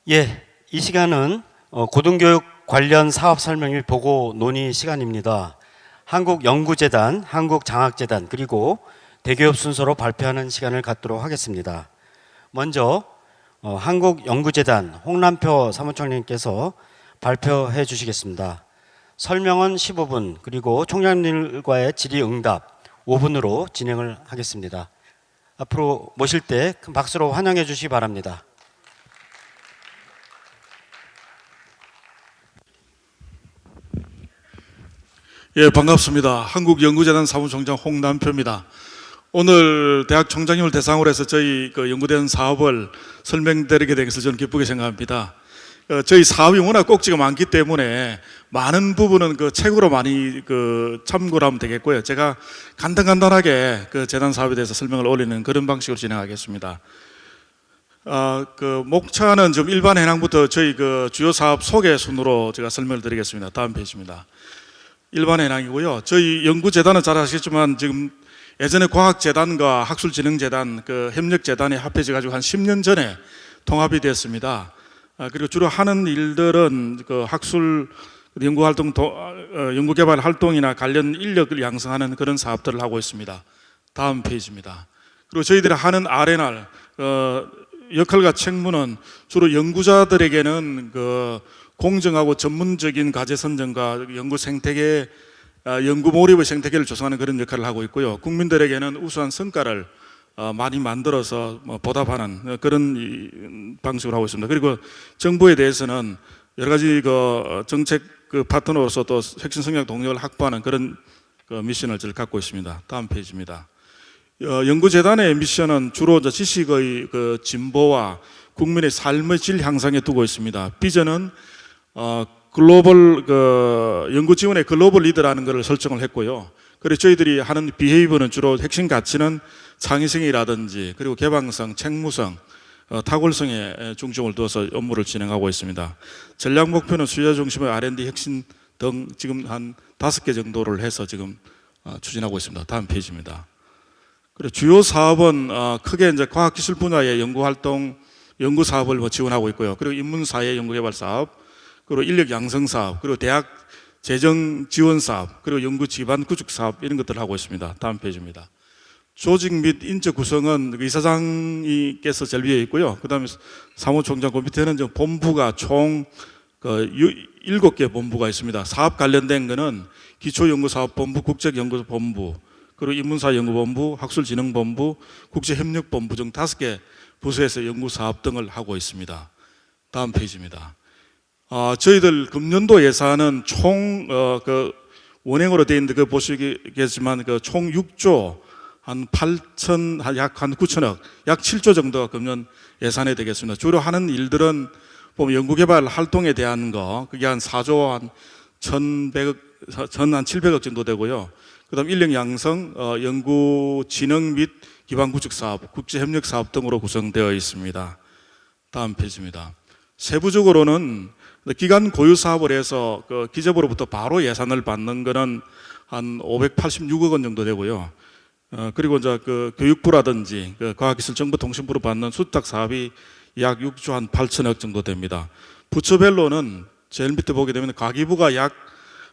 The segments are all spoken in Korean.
이 시간은 고등교육 관련 사업 설명 및 보고 논의 시간입니다. 한국연구재단, 한국장학재단, 그리고 대기업 순서로 발표하는 시간을 갖도록 하겠습니다. 먼저 한국연구재단 홍남표 사무총장님께서 발표해 주시겠습니다. 설명은 15분, 그리고 총장님과의 질의응답 5분으로 진행을 하겠습니다. 앞으로 모실 때 큰 박수로 환영해 주시기 바랍니다. 반갑습니다. 한국연구재단 사무총장 홍남표입니다. 오늘 대학 총장님을 대상으로 해서 저희 연구된 사업을 설명드리게 된 것을 저는 기쁘게 생각합니다. 저희 사업이 워낙 꼭지가 많기 때문에 많은 부분은 책으로 많이 참고를 하면 되겠고요. 제가 간단하게 재단 사업에 대해서 설명을 올리는 그런 방식으로 진행하겠습니다. 목차는 좀 일반 현황부터 저희 주요 사업 소개 순으로 제가 설명을 드리겠습니다. 다음 페이지입니다. 일반 현황이고요. 저희 연구재단은 잘 아시겠지만 지금 예전에 과학재단과 학술진흥재단, 협력재단이 합해져 가지고 한 10년 전에 통합이 됐습니다. 그리고 주로 하는 일들은 학술 연구활동, 연구개발 활동이나 관련 인력을 양성하는 그런 사업들을 하고 있습니다. 다음 페이지입니다. 그리고 저희들이 하는 R&R, 역할과 책무는 주로 연구자들에게는 공정하고 전문적인 과제 선정과 연구 생태계, 연구 몰입의 생태계를 조성하는 그런 역할을 하고 있고요. 국민들에게는 우수한 성과를 많이 만들어서 보답하는 그런 방식으로 하고 있습니다. 그리고 정부에 대해서는 여러 가지 정책 파트너로서 또 핵심 성장 동력을 확보하는 그런 미션을 저를 갖고 있습니다. 다음 페이지입니다. 연구재단의 미션은 주로 지식의 진보와 국민의 삶의 질 향상에 두고 있습니다. 비전은 글로벌 연구 지원의 글로벌 리더라는 것을 설정을 했고요. 그래서 저희들이 하는 비헤이버는 주로 핵심 가치는 창의성이라든지 그리고 개방성, 책무성, 탁월성에 중점을 두어서 업무를 진행하고 있습니다. 전략 목표는 수요 중심의 R&D 혁신 등 지금 한 5개 정도를 해서 지금 추진하고 있습니다. 다음 페이지입니다. 그리고 주요 사업은 크게 이제 과학기술 분야의 연구활동, 연구사업을 지원하고 있고요. 그리고 인문사회 연구개발 사업, 그리고 인력 양성 사업, 그리고 대학 재정 지원 사업, 그리고 연구 기반 구축 사업 이런 것들을 하고 있습니다. 다음 페이지입니다. 조직 및 인적 구성은 이사장님께서 제일 위에 있고요. 그 다음에 사무총장 그 밑에는 본부가 총 7개 본부가 있습니다. 사업 관련된 거는 기초연구사업본부, 국책연구본부, 그리고 인문사연구본부, 학술진흥본부, 국제협력본부 등 5개 부서에서 연구사업 등을 하고 있습니다. 다음 페이지입니다. 저희들 금년도 예산은 총 원행으로 되어 있는데 보시겠지만 총 6조 한 8천 약 한 9천억 약 7조 정도가 금년 예산이 되겠습니다. 주로 하는 일들은 보면 연구개발 활동에 대한 그게 한 4조 한 1,100억 한 700억 정도 되고요. 그다음 인력 양성, 연구 진흥 및 기반 구축 사업, 국제 협력 사업 등으로 구성되어 있습니다. 다음 페이지입니다. 세부적으로는 기간 고유 사업을 해서 기재부로부터 바로 예산을 받는 거는 한 586억 원 정도 되고요. 그리고 이제 교육부라든지 과학기술정보통신부로 받는 수탁 사업이 약 6조 한 8천억 정도 됩니다. 부처별로는 제일 밑에 보게 되면 과기부가 약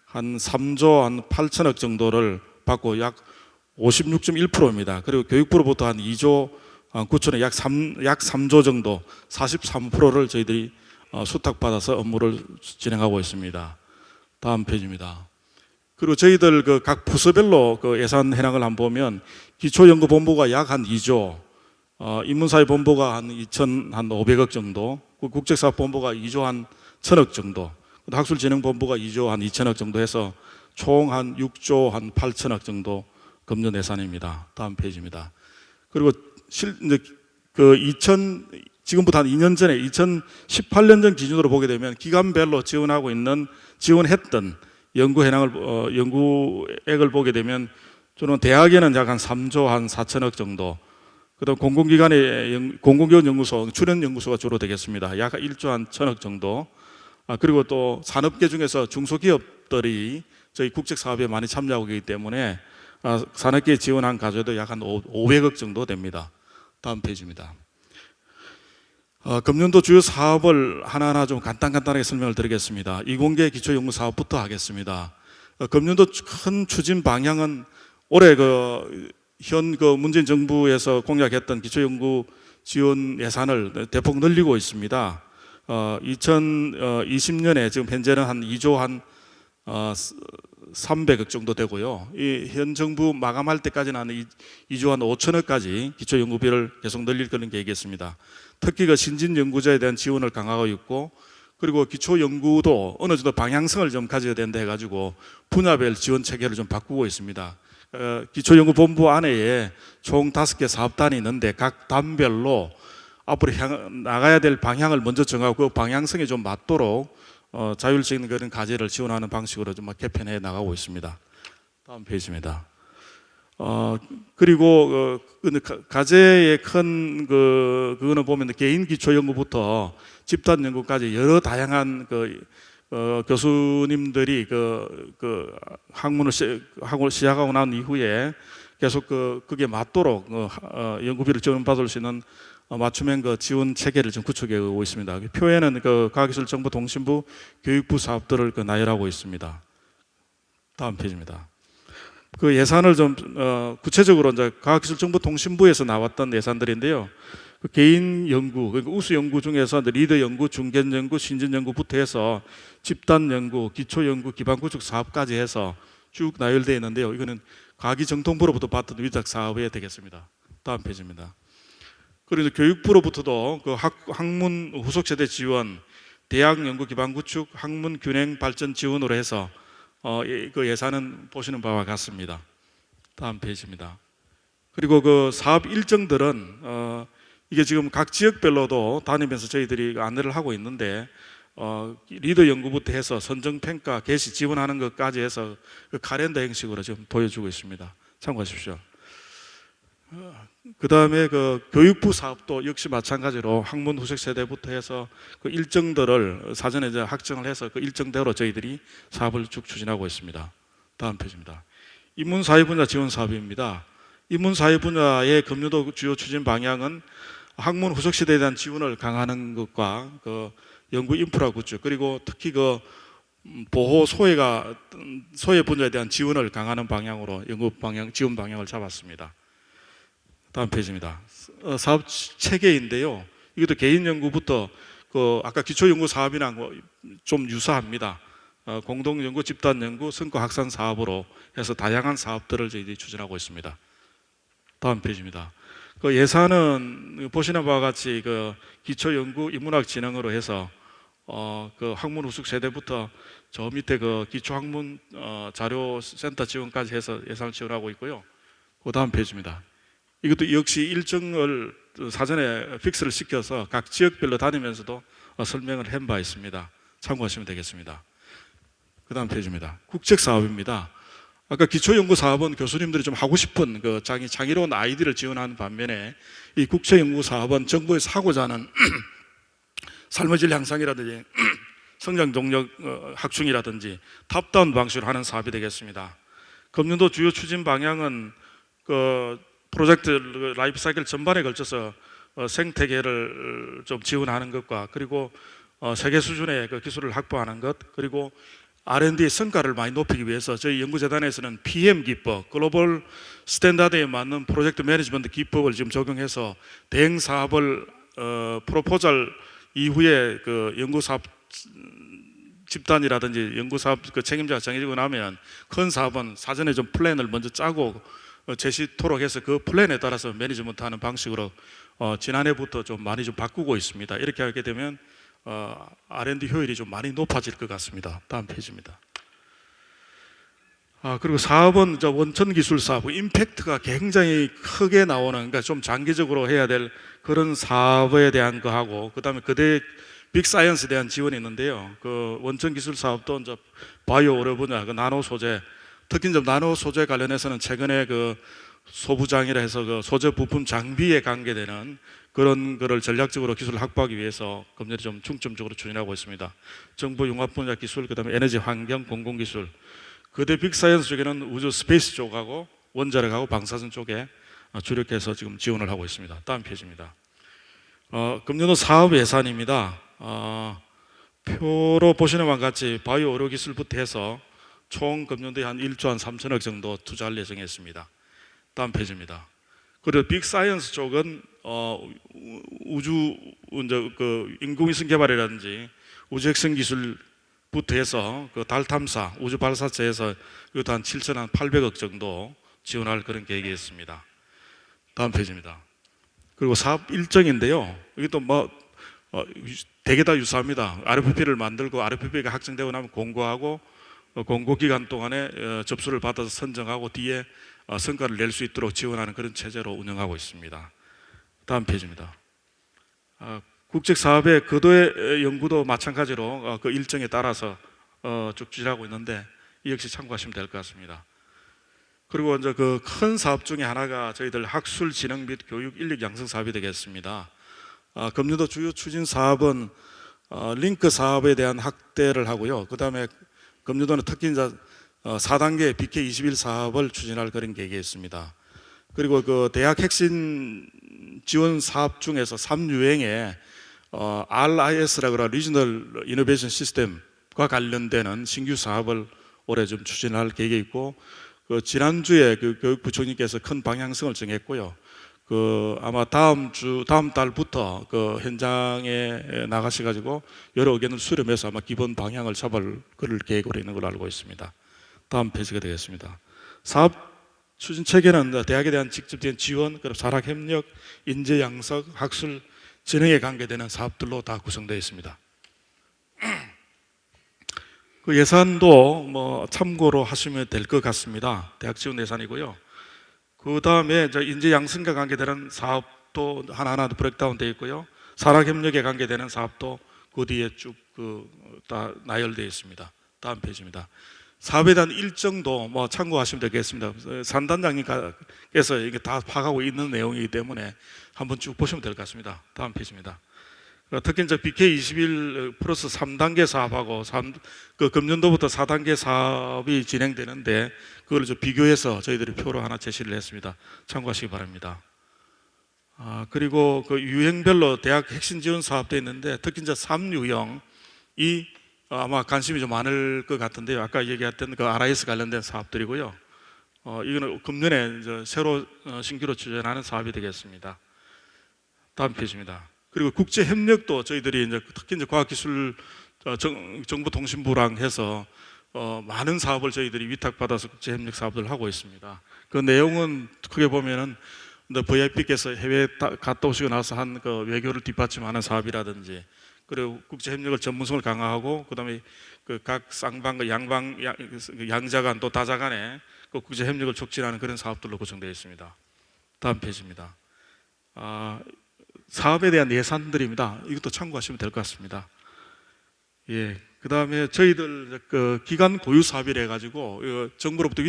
한 3조 한 8천억 정도를 받고 약 56.1%입니다. 그리고 교육부로부터 한 2조 9천억 약 3조 정도 43%를 저희들이 수탁받아서 업무를 진행하고 있습니다. 다음 페이지입니다. 그리고 저희들 각 부서별로 예산 현황을 한번 보면 기초연구본부가 약 한 2조, 인문사회본부가 한 2,500억 정도, 국책사업본부가 2조 한 1,000억 정도, 학술진흥본부가 2조 한 2천억 정도 해서 총 한 6조 한 8천억 정도 금년 예산입니다. 다음 페이지입니다. 그리고 지금부터 한 2년 전에 2018년 전 기준으로 보게 되면 기간별로 지원했던 연구 현황을 연구액을 보게 되면 저는 대학에는 약 한 3조 한 4천억 정도, 그다음 공공기관의 공공기관연구소, 출연연구소가 주로 되겠습니다. 약 1조 한 1천억 정도. 그리고 또 산업계 중에서 중소기업들이 저희 국책사업에 많이 참여하고 있기 때문에 산업계에 지원한 가져도 약 한 500억 정도 됩니다. 다음 페이지입니다. 금년도 주요 사업을 하나하나 좀 간단하게 설명을 드리겠습니다. 이공계 기초연구 사업부터 하겠습니다. 금년도 큰 추진 방향은 올해 현 문재인 정부에서 공약했던 기초연구 지원 예산을 대폭 늘리고 있습니다. 2020년에 지금 현재는 한 2조 한 300억 정도 되고요. 이 현 정부 마감할 때까지는 한 2조 한 5천억까지 기초연구비를 계속 늘릴 그런 계획이었습니다. 특히 신진 연구자에 대한 지원을 강화하고 있고, 그리고 기초연구도 어느 정도 방향성을 좀 가져야 된다 해가지고 분야별 지원 체계를 좀 바꾸고 있습니다. 기초연구본부 안에 총 5개 사업단이 있는데 각 단별로 앞으로 나가야 될 방향을 먼저 정하고 그 방향성에 좀 맞도록 자율적인 그런 과제를 지원하는 방식으로 좀 개편해 나가고 있습니다. 다음 페이지입니다. 그리고 과제의 큰 그거는 보면 개인 기초 연구부터 집단 연구까지 여러 다양한 교수님들이 학문을 시작하고 난 이후에 계속 그게 맞도록 연구비를 지원받을 수 있는 맞춤형 지원 체계를 좀 구축해 오고 있습니다. 표에는 과학기술정보통신부, 교육부 사업들을 나열하고 있습니다. 다음 페이지입니다. 그 예산을 좀 구체적으로 이제 과학기술정보통신부에서 나왔던 예산들인데요. 개인 연구, 그러니까 우수 연구 중에서 리더 연구, 중견 연구, 신진 연구부터 해서 집단 연구, 기초 연구, 기반 구축 사업까지 해서 쭉 나열되어 있는데요. 이거는 과기정통부로부터 받던 위탁 사업에 되겠습니다. 다음 페이지입니다. 그리고 교육부로부터도 학문 후속 세대 지원, 대학 연구 기반 구축, 학문 균형 발전 지원으로 해서 그 예산은 보시는 바와 같습니다. 다음 페이지입니다. 그리고 사업 일정들은 이게 지금 각 지역별로도 다니면서 저희들이 안내를 하고 있는데 리더 연구부터 해서 선정 평가, 개시 지원하는 것까지 해서 카렌더 형식으로 지금 보여주고 있습니다. 참고하십시오. 그 다음에 교육부 사업도 역시 마찬가지로 학문 후속 세대부터 해서 일정들을 사전에 이제 확정을 해서 일정대로 저희들이 사업을 쭉 추진하고 있습니다. 다음 페이지입니다. 인문사회 분야 지원 사업입니다. 인문사회 분야의 금년도 주요 추진 방향은 학문 후속 세대에 대한 지원을 강화하는 것과 연구 인프라 구축, 그리고 특히 보호 소외 분야에 대한 지원을 강화하는 방향으로 연구 방향, 지원 방향을 잡았습니다. 다음 페이지입니다. 사업 체계인데요. 이것도 개인 연구부터 아까 기초 연구 사업이랑 좀 유사합니다. 공동 연구, 집단 연구, 성과 확산 사업으로 해서 다양한 사업들을 저희들이 추진하고 있습니다. 다음 페이지입니다. 예산은 보시는 바와 같이 기초 연구, 인문학 진흥으로 해서 학문 후속 세대부터 저 밑에 기초 학문 자료 센터 지원까지 해서 예산을 지원하고 있고요. 그 다음 페이지입니다. 이것도 역시 일정을 사전에 픽스를 시켜서 각 지역별로 다니면서도 설명을 한 바 있습니다. 참고하시면 되겠습니다. 그 다음 페이지입니다. 국책사업입니다. 아까 기초연구사업은 교수님들이 좀 하고 싶은 창의로운 아이디어를 지원하는 반면에 이 국책연구사업은 정부에서 하고자 하는 삶의 질 향상이라든지 성장 동력 확충이라든지 탑다운 방식으로 하는 사업이 되겠습니다. 금년도 주요 추진 방향은 프로젝트 라이프 사이클 전반에 걸쳐서 생태계를 좀 지원하는 것과, 그리고 세계 수준의 기술을 확보하는 것, 그리고 R&D 성과를 많이 높이기 위해서 저희 연구재단에서는 PM 기법, 글로벌 스탠다드에 맞는 프로젝트 매니지먼트 기법을 지금 적용해서 대행 사업을 프로포절 이후에 연구사업 집단이라든지 연구사업 책임자가 정해지고 나면 큰 사업은 사전에 좀 플랜을 먼저 짜고 제시토록 해서 그 플랜에 따라서 매니지먼트하는 방식으로 지난해부터 좀 많이 좀 바꾸고 있습니다. 이렇게 하게 되면 R&D 효율이 좀 많이 높아질 것 같습니다. 다음 페이지입니다. 그리고 사업은 원천 기술 사업, 임팩트가 굉장히 크게 나오는, 그러니까 좀 장기적으로 해야 될 그런 사업에 대한 거하고, 그 다음에 빅사이언스에 대한 지원이 있는데요. 원천 기술 사업도 이제 바이오 의료 분야, 나노 소재, 특히 이제 나노 소재 관련해서는 최근에 소부장이라 해서 소재 부품 장비에 관계되는 그런 거를 전략적으로 기술을 확보하기 위해서 금년에 좀 중점적으로 추진하고 있습니다. 정보 융합 분야 기술, 그다음에 에너지 환경 공공 기술, 그대 빅사이언스 쪽에는 우주 스페이스 쪽하고 원자력하고 방사선 쪽에 주력해서 지금 지원을 하고 있습니다. 다음 페이지입니다. 금년도 사업 예산입니다. 표로 보시는 바와 같이 바이오 의료 기술부터 해서 총 금년도에 한 1조 한 3천억 정도 투자할 예정이었습니다. 다음 페이지입니다. 그리고 빅사이언스 쪽은 우주 이제 그 인공위성 개발이라든지 우주핵성 기술부터 해서 그 달 탐사, 우주 발사체에서 이것도 한 7,800억 정도 지원할 그런 계획이 있습니다. 다음 페이지입니다. 그리고 사업 일정인데요. 이것도 되게 다 유사합니다. RFP를 만들고 RFP가 확정되고 나면 공고하고 공고 기간 동안에 접수를 받아서 선정하고 뒤에 성과를 낼 수 있도록 지원하는 그런 체제로 운영하고 있습니다. 다음 페이지입니다. 국책 사업의 거도의 연구도 마찬가지로 그 일정에 따라서 쭉 진행하고 있는데 이 역시 참고하시면 될 것 같습니다. 그리고 이제 그 큰 사업 중에 하나가 저희들 학술 진흥 및 교육 인력 양성 사업이 되겠습니다. 금년도 주요 추진 사업은 링크 사업에 대한 확대를 하고요. 그 다음에 금년도는 특히 이제 4단계 BK21 사업을 추진할 그런 계획이 있습니다. 그리고 그 대학 핵심 지원 사업 중에서 3유행에 RIS라고 하는 리지널 이노베이션 시스템과 관련되는 신규 사업을 올해 좀 추진할 계획이 있고, 그 지난주에 그 교육부총리께서 큰 방향성을 정했고요. 그 아마 다음 달부터 그 현장에 나가셔가지고 여러 의견을 수렴해서 아마 기본 방향을 잡을 그럴 계획으로 있는 걸로 알고 있습니다. 다음 페이지가 되겠습니다. 사업 추진 체계는 대학에 대한 직접적인 지원, 그리고 산학 협력, 인재 양성, 학술 진흥에 관계되는 사업들로 다 구성되어 있습니다. 그 예산도 참고로 하시면 될 것 같습니다. 대학 지원 예산이고요. 그 다음에 인재 양성과 관계되는 사업도 하나하나 브레이크다운 되어 있고요. 산학 협력에 관계되는 사업도 그 뒤에 쭉 다 나열되어 있습니다. 다음 페이지입니다. 사업에 대한 일정도 참고하시면 되겠습니다. 산단장님께서 이게 다 파악하고 있는 내용이기 때문에 한번 쭉 보시면 될 것 같습니다. 다음 페이지입니다. 특히 이제 BK21 플러스 3단계 사업하고 그 금년도부터 4단계 사업이 진행되는데 그걸 비교해서 저희들이 표로 하나 제시를 했습니다. 참고하시기 바랍니다. 그리고 그 유형별로 대학 핵심 지원 사업도 있는데 특히 이제 3유형이 아마 관심이 좀 많을 것 같은데요. 아까 얘기했던 그 RIS 관련된 사업들이고요. 이거는 금년에 이제 새로 신규로 추진하는 사업이 되겠습니다. 다음 페이지입니다. 그리고 국제 협력도 저희들이 이제 특히 이제 과학기술 정보통신부랑 해서 많은 사업을 저희들이 위탁받아서 국제 협력 사업을 하고 있습니다. 그 내용은 크게 보면은 VIP께서 해외 갔다 오시고 나서 한 그 외교를 뒷받침하는 사업이라든지, 그리고 국제 협력을 전문성을 강화하고 그다음에 그 각 쌍방 양자간 또 다자간에 그 국제 협력을 촉진하는 그런 사업들로 구성되어 있습니다. 다음 페이지입니다. 사업에 대한 예산들입니다. 이것도 참고하시면 될 것 같습니다. 예. 그 다음에 저희들 그 기관 고유 사업이라 해가지고 정부로부터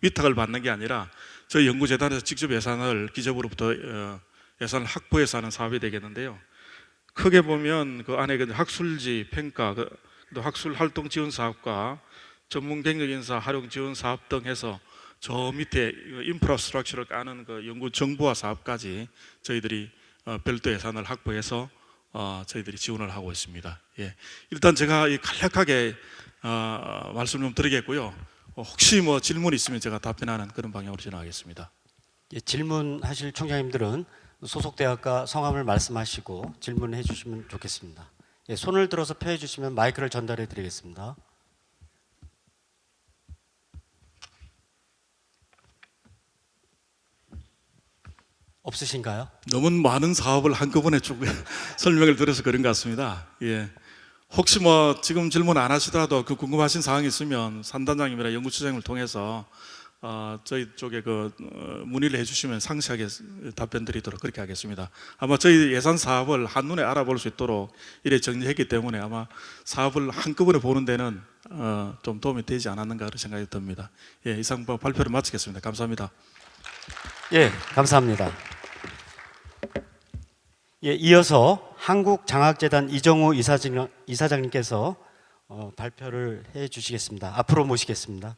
위탁을 받는 게 아니라 저희 연구재단에서 직접 예산을 기재부로부터 예산을 확보해서 하는 사업이 되겠는데요. 크게 보면 그 안에 학술지 평가, 또 학술 활동 지원 사업과 전문 경력 인사 활용 지원 사업 등 해서 저 밑에 인프라스트럭처를 까는 그 연구 정보화 사업까지 저희들이 별도 예산을 확보해서 저희들이 지원을 하고 있습니다. 예. 일단 제가 간략하게 말씀 좀 드리겠고요. 혹시 질문 있으면 제가 답변하는 그런 방향으로 진행하겠습니다. 예, 질문하실 총장님들은 소속 대학과 성함을 말씀하시고 질문해 주시면 좋겠습니다. 예, 손을 들어서 펴해 주시면 마이크를 전달해 드리겠습니다. 없으신가요? 너무 많은 사업을 한꺼번에 쭉 설명을 드려서 그런 것 같습니다. 예. 혹시 지금 질문 안 하시더라도 그 궁금하신 사항이 있으면 산단장님이나 연구처장님을 통해서 저희 쪽에 그 문의를 해주시면 상세하게 답변 드리도록 그렇게 하겠습니다. 아마 저희 예산 사업을 한눈에 알아볼 수 있도록 이래 정리했기 때문에 아마 사업을 한꺼번에 보는 데는 좀 도움이 되지 않았는가 그런 생각이 듭니다. 예, 이상 발표를 마치겠습니다. 감사합니다. 예, 감사합니다. 예, 이어서 한국장학재단 이정우 이사장님께서 발표를 해 주시겠습니다. 앞으로 모시겠습니다.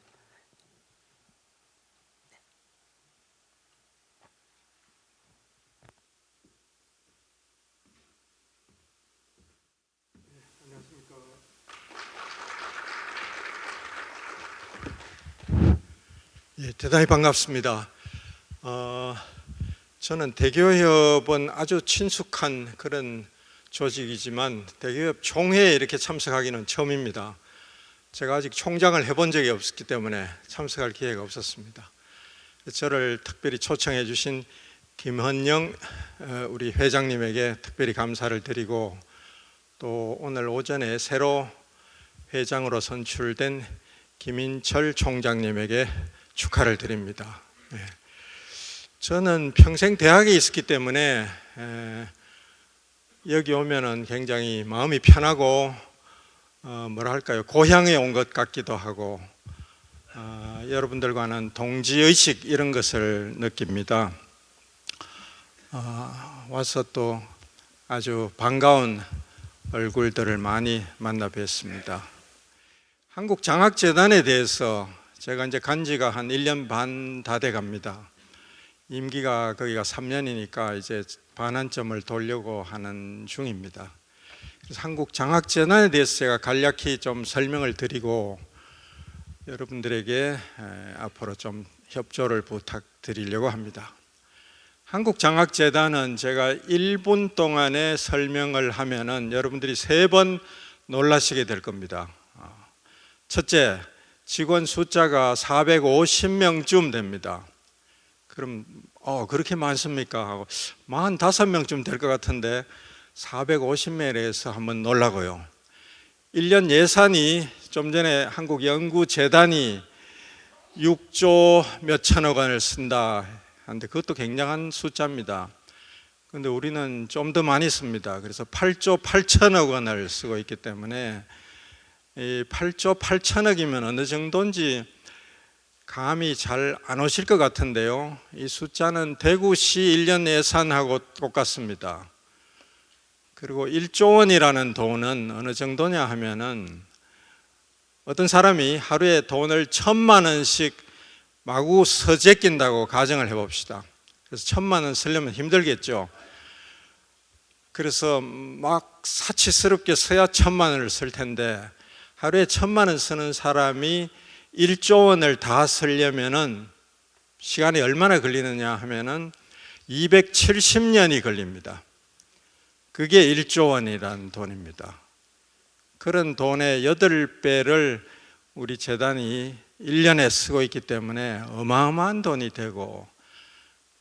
예, 대단히 반갑습니다. 저는 대교협은 아주 친숙한 그런 조직이지만 대교협 총회에 이렇게 참석하기는 처음입니다. 제가 아직 총장을 해본 적이 없었기 때문에 참석할 기회가 없었습니다. 저를 특별히 초청해 주신 김헌영 우리 회장님에게 특별히 감사를 드리고, 또 오늘 오전에 새로 회장으로 선출된 김인철 총장님에게 축하를 드립니다. 저는 평생 대학에 있었기 때문에 여기 오면은 굉장히 마음이 편하고 뭐랄까요, 고향에 온 것 같기도 하고 여러분들과는 동지의식 이런 것을 느낍니다. 와서 또 아주 반가운 얼굴들을 많이 만나 뵀습니다. 한국장학재단에 대해서 제가 이제 간 지가 한 1년 반 다 돼 갑니다. 임기가 거기가 3년이니까 이제 반환점을 돌려고 하는 중입니다. 그래서 한국장학재단에 대해서 제가 간략히 좀 설명을 드리고 여러분들에게 앞으로 좀 협조를 부탁드리려고 합니다. 한국장학재단은 제가 1분 동안에 설명을 하면은 여러분들이 3번 놀라시게 될 겁니다. 첫째, 직원 숫자가 450명쯤 됩니다. 그럼 그렇게 많습니까? 하고 45명쯤 될 것 같은데 450명에 대해서 한번 놀라고요. 1년 예산이 좀 전에 한국연구재단이 6조 몇천억 원을 쓴다 하는데 그것도 굉장한 숫자입니다. 그런데 우리는 좀 더 많이 씁니다. 그래서 8조 8천억 원을 쓰고 있기 때문에 이 8조 8천억이면 어느 정도인지 감이 잘 안 오실 것 같은데요. 이 숫자는 대구시 1년 예산하고 똑같습니다. 그리고 1조 원이라는 돈은 어느 정도냐 하면은 어떤 사람이 하루에 돈을 1,000만 원씩 마구 서제낀다고 가정을 해봅시다. 그래서 1,000만 원 쓰려면 힘들겠죠. 그래서 막 사치스럽게 써야 1,000만 원을 쓸 텐데 하루에 1,000만 원 쓰는 사람이 1조 원을 다 쓰려면은 시간이 얼마나 걸리느냐 하면은 270년이 걸립니다. 그게 1조 원이라는 돈입니다. 그런 돈의 8배를 우리 재단이 1년에 쓰고 있기 때문에 어마어마한 돈이 되고,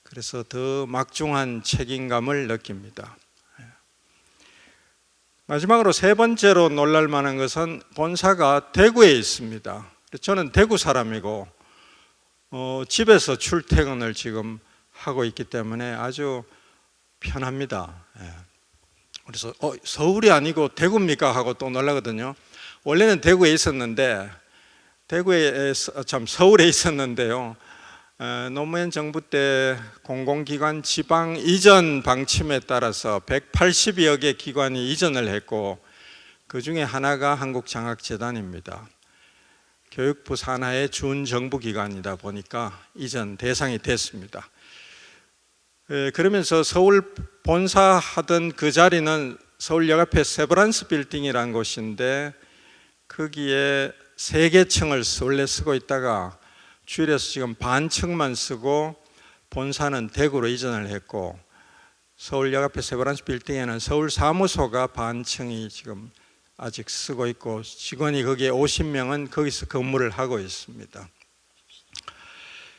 그래서 더 막중한 책임감을 느낍니다. 마지막으로 3번째로 놀랄 만한 것은 본사가 대구에 있습니다. 저는 대구 사람이고 집에서 출퇴근을 지금 하고 있기 때문에 아주 편합니다. 그래서 서울이 아니고 대구입니까? 하고 또 놀라거든요. 원래는 대구에 있었는데 서울에 있었는데요. 노무현 정부 때 공공기관 지방 이전 방침에 따라서 180여 개 기관이 이전을 했고 그 중에 하나가 한국장학재단입니다. 교육부 산하의 준정부기관이다 보니까 이전 대상이 됐습니다. 그러면서 서울 본사 하던 그 자리는 서울역 앞에 세브란스 빌딩이라는 곳인데 거기에 3개 층을 원래 쓰고 있다가 주일에서 지금 반 층만 쓰고 본사는 대구로 이전을 했고, 서울역 앞에 세브란스 빌딩에는 서울 사무소가 반 층이 지금 아직 쓰고 있고 직원이 거기에 50명은 거기서 근무를 하고 있습니다.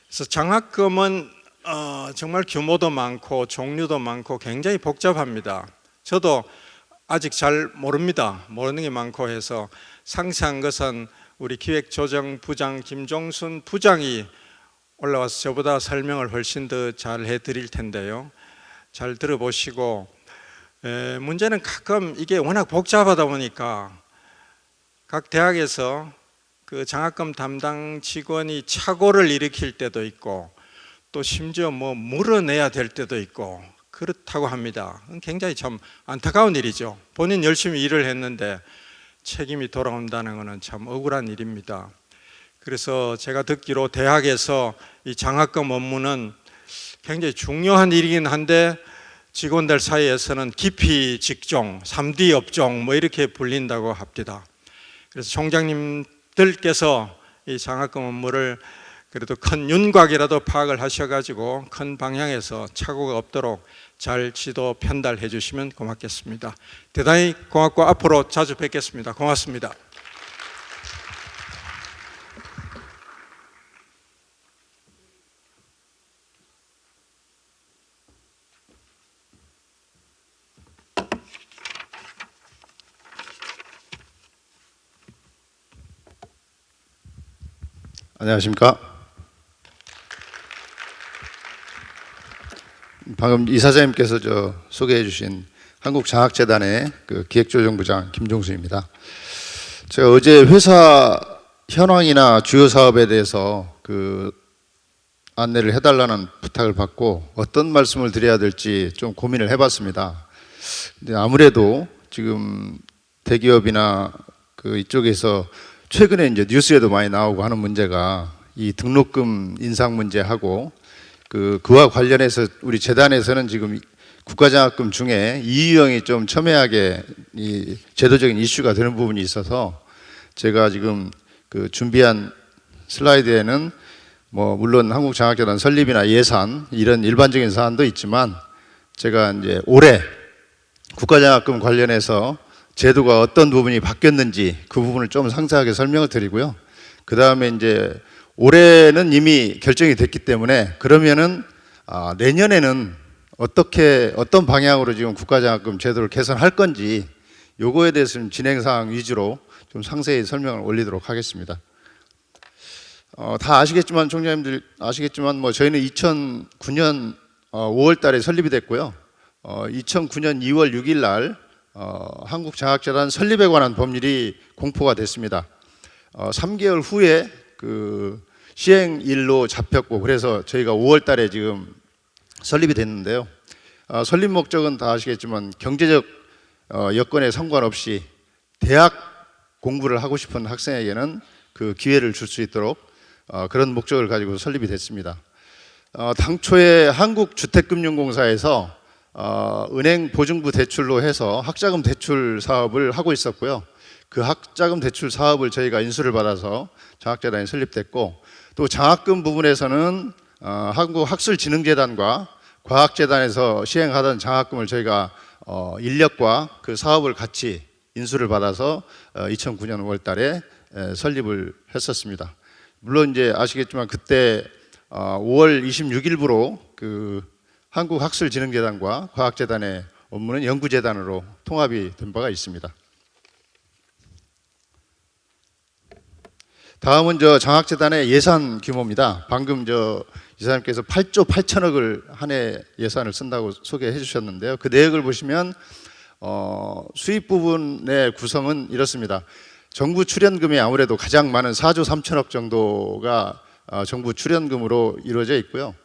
그래서 장학금은 정말 규모도 많고 종류도 많고 굉장히 복잡합니다. 저도 아직 잘 모릅니다. 모르는 게 많고 해서 상세한 것은 우리 기획조정부장 김종순 부장이 올라와서 저보다 설명을 훨씬 더 잘 해드릴 텐데요. 잘 들어보시고, 문제는 가끔 이게 워낙 복잡하다 보니까 각 대학에서 그 장학금 담당 직원이 착오를 일으킬 때도 있고 또 심지어 물어내야 될 때도 있고 그렇다고 합니다. 굉장히 참 안타까운 일이죠. 본인 열심히 일을 했는데 책임이 돌아온다는 것은 참 억울한 일입니다. 그래서 제가 듣기로 대학에서 이 장학금 업무는 굉장히 중요한 일이긴 한데 직원들 사이에서는 기피 직종, 3D 업종 이렇게 불린다고 합니다. 그래서 총장님들께서 이 장학금 업무를 그래도 큰 윤곽이라도 파악을 하셔가지고 큰 방향에서 착오가 없도록 잘 지도 편달해 주시면 고맙겠습니다. 대단히 고맙고 앞으로 자주 뵙겠습니다. 고맙습니다. 안녕하십니까. 방금 이사장님께서 소개해 주신 한국장학재단의 그 기획조정부장 김종수입니다. 제가 어제 회사 현황이나 주요 사업에 대해서 그 안내를 해달라는 부탁을 받고 어떤 말씀을 드려야 될지 좀 고민을 해봤습니다. 근데 아무래도 지금 대기업이나 그 이쪽에서 최근에 이제 뉴스에도 많이 나오고 하는 문제가 이 등록금 인상 문제하고 그와 관련해서 우리 재단에서는 지금 국가장학금 중에 이 유형이 좀 첨예하게 이 제도적인 이슈가 되는 부분이 있어서 제가 지금 그 준비한 슬라이드에는 뭐 물론 한국장학재단 설립이나 예산 이런 일반적인 사안도 있지만 제가 이제 올해 국가장학금 관련해서 제도가 어떤 부분이 바뀌었는지 그 부분을 좀 상세하게 설명을 드리고요. 그 다음에 이제 올해는 이미 결정이 됐기 때문에 그러면은 내년에는 어떤 방향으로 지금 국가장학금 제도를 개선할 건지 요거에 대해서는 진행 사항 위주로 좀 상세히 설명을 올리도록 하겠습니다. 다 아시겠지만 총장님들 아시겠지만 뭐 저희는 2009년 5월 달에 설립이 됐고요. 2009년 2월 6일 날 한국장학재단 설립에 관한 법률이 공포가 됐습니다. 3개월 후에 그 시행일로 잡혔고 그래서 저희가 5월 달에 지금 설립이 됐는데요. 설립 목적은 다 아시겠지만 경제적 여건에 상관없이 대학 공부를 하고 싶은 학생에게는 그 기회를 줄 수 있도록 그런 목적을 가지고 설립이 됐습니다. 당초에 한국주택금융공사에서 은행 보증부 대출로 해서 학자금 대출 사업을 하고 있었고요. 그 학자금 대출 사업을 저희가 인수를 받아서 장학재단이 설립됐고 또 장학금 부분에서는 한국학술진흥재단과 과학재단에서 시행하던 장학금을 저희가 인력과 그 사업을 같이 인수를 받아서 2009년 5월 달에 설립을 했었습니다. 물론 이제 아시겠지만 그때 5월 26일부로 그 한국학술진흥재단과 과학재단의 업무는 연구재단으로 통합이 된 바가 있습니다. 다음은 장학재단의 예산 규모입니다. 방금 이사님께서 8조 8천억을 한 해 예산을 쓴다고 소개해 주셨는데요. 그 내역을 보시면 수입 부분의 구성은 이렇습니다. 정부 출연금이 아무래도 가장 많은 4조 3천억 정도가 정부 출연금으로 이루어져 있고요.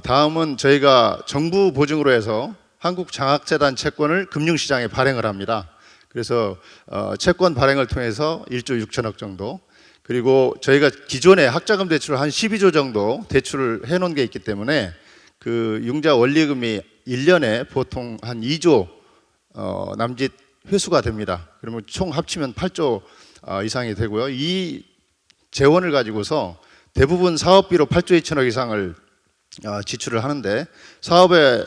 다음은 저희가 정부 보증으로 해서 한국장학재단 채권을 금융시장에 발행을 합니다. 그래서 채권 발행을 통해서 1조 6천억 정도, 그리고 저희가 기존에 학자금 대출을 한 12조 정도 대출을 해놓은 게 있기 때문에 그 융자 원리금이 1년에 보통 한 2조 남짓 회수가 됩니다. 그러면 총 합치면 8조 이상이 되고요. 이 재원을 가지고서 대부분 사업비로 8조 2천억 이상을 지출을 하는데 사업의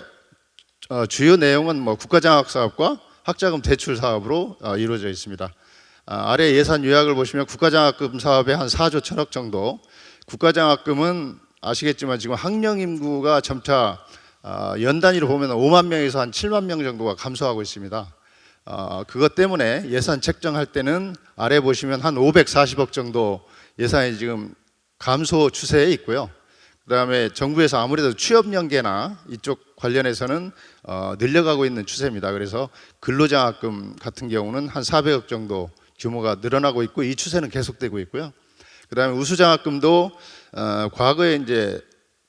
주요 내용은 뭐 국가장학 사업과 학자금 대출 사업으로 이루어져 있습니다. 아래 예산 요약을 보시면 국가장학금 사업에 한 4조 1천억 정도, 국가장학금은 아시겠지만 지금 학령 인구가 점차 연 단위로 보면 5만 명에서 한 7만 명 정도가 감소하고 있습니다. 그것 때문에 예산 책정할 때는 아래 보시면 한 540억 정도 예산이 지금 감소 추세에 있고요. 그 다음에 정부에서 아무래도 취업연계나 이쪽 관련해서는 늘려가고 있는 추세입니다. 그래서 근로장학금 같은 경우는 한 400억 정도 규모가 늘어나고 있고 이 추세는 계속되고 있고요. 그 다음에 우수장학금도 과거에 이제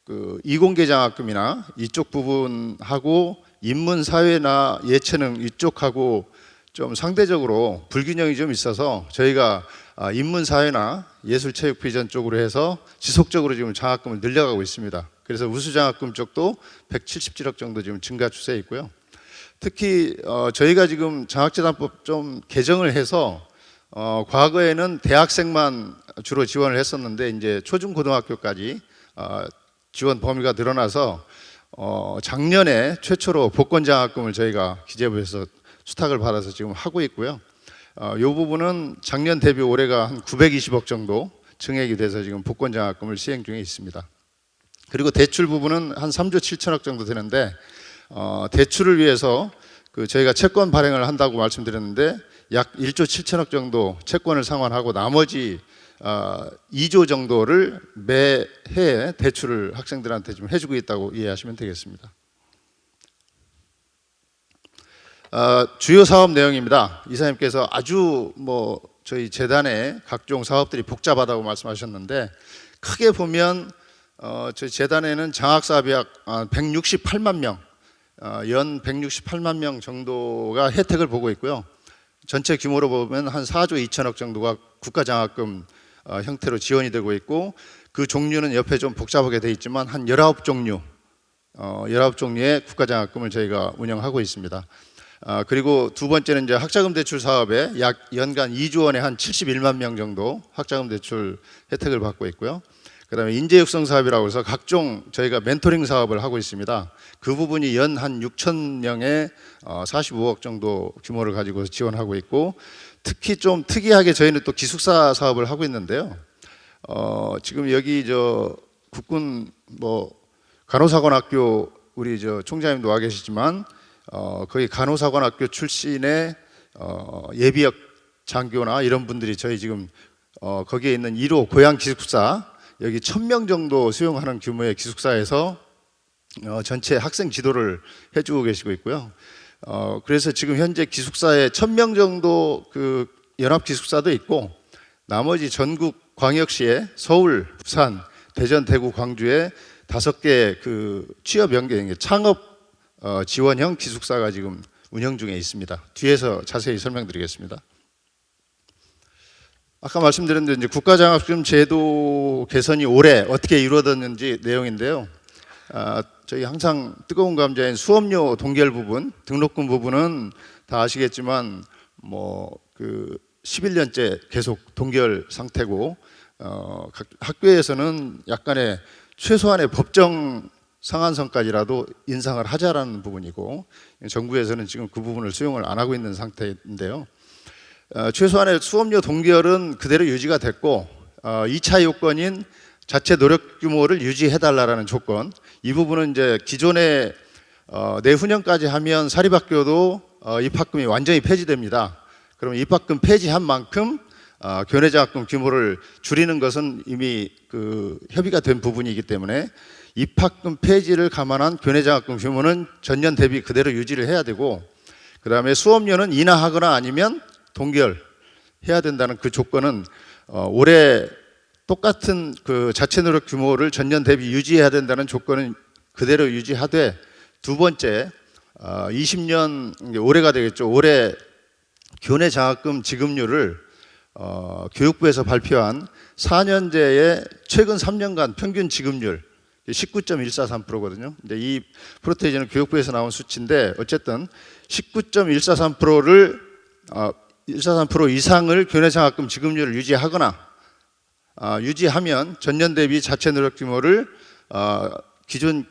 그 이공계 장학금이나 이쪽 부분하고 인문사회나 예체능 이쪽하고 좀 상대적으로 불균형이 좀 있어서 저희가 인문사회나 예술체육비전 쪽으로 해서 지속적으로 지금 장학금을 늘려가고 있습니다. 그래서 우수장학금 쪽도 177억 정도 지금 증가 추세에 있고요. 특히 저희가 지금 장학재단법 좀 개정을 해서 과거에는 대학생만 주로 지원을 했었는데 이제 초중고등학교까지 지원 범위가 늘어나서 작년에 최초로 복권장학금을 저희가 기재부에서 수탁을 받아서 지금 하고 있고요. 이 부분은 작년 대비 올해가 한 920억 정도 증액이 돼서 지금 복권장학금을 시행 중에 있습니다. 그리고 대출 부분은 한 3조 7천억 정도 되는데 대출을 위해서 저희가 채권 발행을 한다고 말씀드렸는데 약 1조 7천억 정도 채권을 상환하고 나머지 2조 정도를 매해 대출을 학생들한테 좀 해주고 있다고 이해하시면 되겠습니다. 주요 사업 내용입니다. 이사님께서 아주 저희 재단의 각종 사업들이 복잡하다고 말씀하셨는데 크게 보면 저희 재단에는 장학 사업이 약 168만 명, 연 168만 명 정도가 혜택을 보고 있고요. 전체 규모로 보면 한 4조 2천억 정도가 국가장학금 형태로 지원이 되고 있고 그 종류는 옆에 좀 복잡하게 되어 있지만 한 19종류, 19종류의 국가장학금을 저희가 운영하고 있습니다. 그리고 두 번째는 이제 학자금 대출 사업에 약 연간 2조 원에 한 71만 명 정도 학자금 대출 혜택을 받고 있고요. 그다음에 인재 육성 사업이라고 해서 각종 저희가 멘토링 사업을 하고 있습니다. 그 부분이 연 한 6천 명에 45억 정도 규모를 가지고 지원하고 있고 특히 좀 특이하게 저희는 또 기숙사 사업을 하고 있는데요. 지금 여기 국군 간호사관학교 우리 총장님도 와 계시지만 거기 간호사관학교 출신의 예비역 장교나 이런 분들이 저희 지금 거기에 있는 1호 고양 기숙사 여기 1,000명 정도 수용하는 규모의 기숙사에서 전체 학생 지도를 해주고 계시고 있고요. 그래서 지금 현재 기숙사에 1,000명 정도 그 연합 기숙사도 있고 나머지 전국 광역시에 서울, 부산, 대전, 대구, 광주에 5개 그 취업 연계 창업 지원형 기숙사가 지금 운영 중에 있습니다. 뒤에서 자세히 설명드리겠습니다. 아까 말씀드린 대로 이제 국가장학금 제도 개선이 올해 어떻게 이루어졌는지 내용인데요. 저희 항상 뜨거운 감자인 수업료 동결 부분, 등록금 부분은 다 아시겠지만 11년째 계속 동결 상태고 각 학교에서는 약간의 최소한의 법정 상한선까지라도 인상을 하자라는 부분이고 정부에서는 지금 그 부분을 수용을 안 하고 있는 상태인데요. 최소한의 수업료 동결은 그대로 유지가 됐고 2차 요건인 자체 노력 규모를 유지해달라는 조건 이 부분은 이제 기존에 내후년까지 하면 사립학교도 입학금이 완전히 폐지됩니다. 그러면 입학금 폐지한 만큼 교내장학금 규모를 줄이는 것은 이미 협의가 된 부분이기 때문에 입학금 폐지를 감안한 교내장학금 규모는 전년 대비 그대로 유지를 해야 되고 그 다음에 수업료는 인하하거나 아니면 동결해야 된다는 그 조건은 올해 똑같은 그 자체 노력 규모를 전년 대비 유지해야 된다는 조건은 그대로 유지하되 두 번째 20년 올해가 되겠죠. 올해 교내 장학금 지급률을 교육부에서 발표한 4년제의 최근 3년간 평균 지급률 19.143%거든요. 근데 이 프로테이지는 교육부에서 나온 수치인데 어쨌든 19.143%를 143% 이상을 교내 장학금 지급률을 유지하거나 유지하면 전년 대비 자체 노력 규모를 기존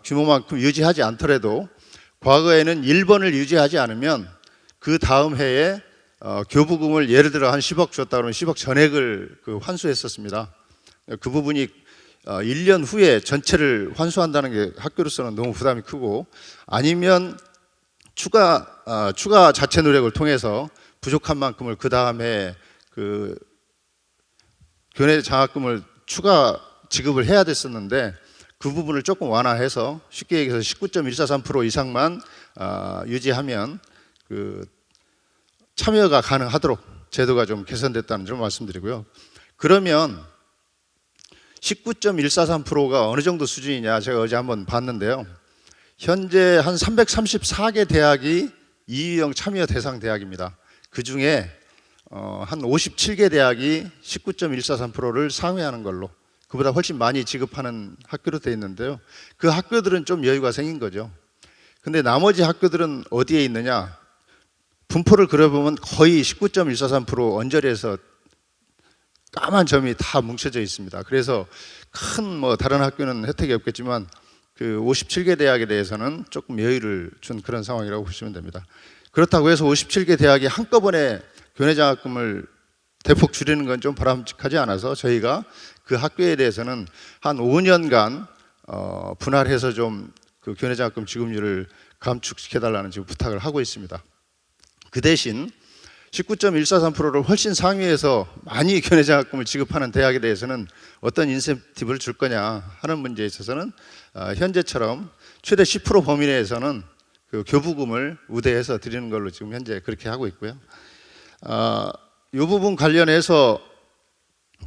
규모만큼 유지하지 않더라도 과거에는 1번을 유지하지 않으면 그 다음 해에 교부금을 예를 들어 한 10억 줬다 그러면 10억 전액을 환수했었습니다. 그 부분이 1년 후에 전체를 환수한다는 게 학교로서는 너무 부담이 크고 아니면 추가 자체 노력을 통해서 부족한 만큼을 그 다음에 그 교내 장학금을 추가 지급을 해야 됐었는데 그 부분을 조금 완화해서 쉽게 얘기해서 19.143% 이상만 유지하면 그 참여가 가능하도록 제도가 좀 개선됐다는 점 말씀드리고요. 그러면 19.143%가 어느 정도 수준이냐 제가 어제 한번 봤는데요. 현재 한 334개 대학이 이유형 참여 대상 대학입니다. 그 중에 한 57개 대학이 19.143%를 상회하는 걸로 그보다 훨씬 많이 지급하는 학교로 되어 있는데요. 그 학교들은 좀 여유가 생긴 거죠. 근데 나머지 학교들은 어디에 있느냐? 분포를 그려보면 거의 19.143% 언저리에서 까만 점이 다 뭉쳐져 있습니다. 그래서 큰 뭐 다른 학교는 혜택이 없겠지만 그 57개 대학에 대해서는 조금 여유를 준 그런 상황이라고 보시면 됩니다. 그렇다고 해서 57개 대학이 한꺼번에 교내장학금을 대폭 줄이는 건 좀 바람직하지 않아서 저희가 그 학교에 대해서는 한 5년간 분할해서 좀 그 교내장학금 지급률을 감축시켜달라는 지금 부탁을 하고 있습니다. 그 대신 19.143%를 훨씬 상위에서 많이 교내장학금을 지급하는 대학에 대해서는 어떤 인센티브를 줄 거냐 하는 문제에 있어서는 현재처럼 최대 10% 범위 내에서는 그 교부금을 우대해서 드리는 걸로 지금 현재 그렇게 하고 있고요. 이 부분 관련해서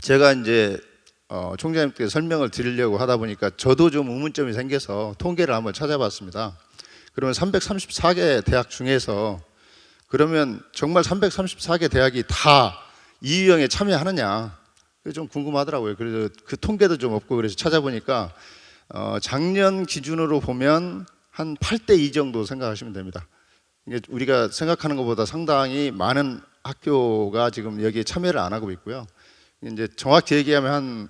제가 이제 총장님께 설명을 드리려고 하다 보니까 저도 좀 의문점이 생겨서 통계를 한번 찾아봤습니다. 그러면 334개 대학 중에서 그러면 정말 334개 대학이 다 이 유형에 참여하느냐, 그게 좀 궁금하더라고요. 그래서 그 통계도 좀 없고 그래서 찾아보니까 작년 기준으로 보면 한 8대 2 정도 생각하시면 됩니다. 이게 우리가 생각하는 것보다 상당히 많은 학교가 지금 여기에 참여를 안 하고 있고요. 이제 정확히 얘기하면 한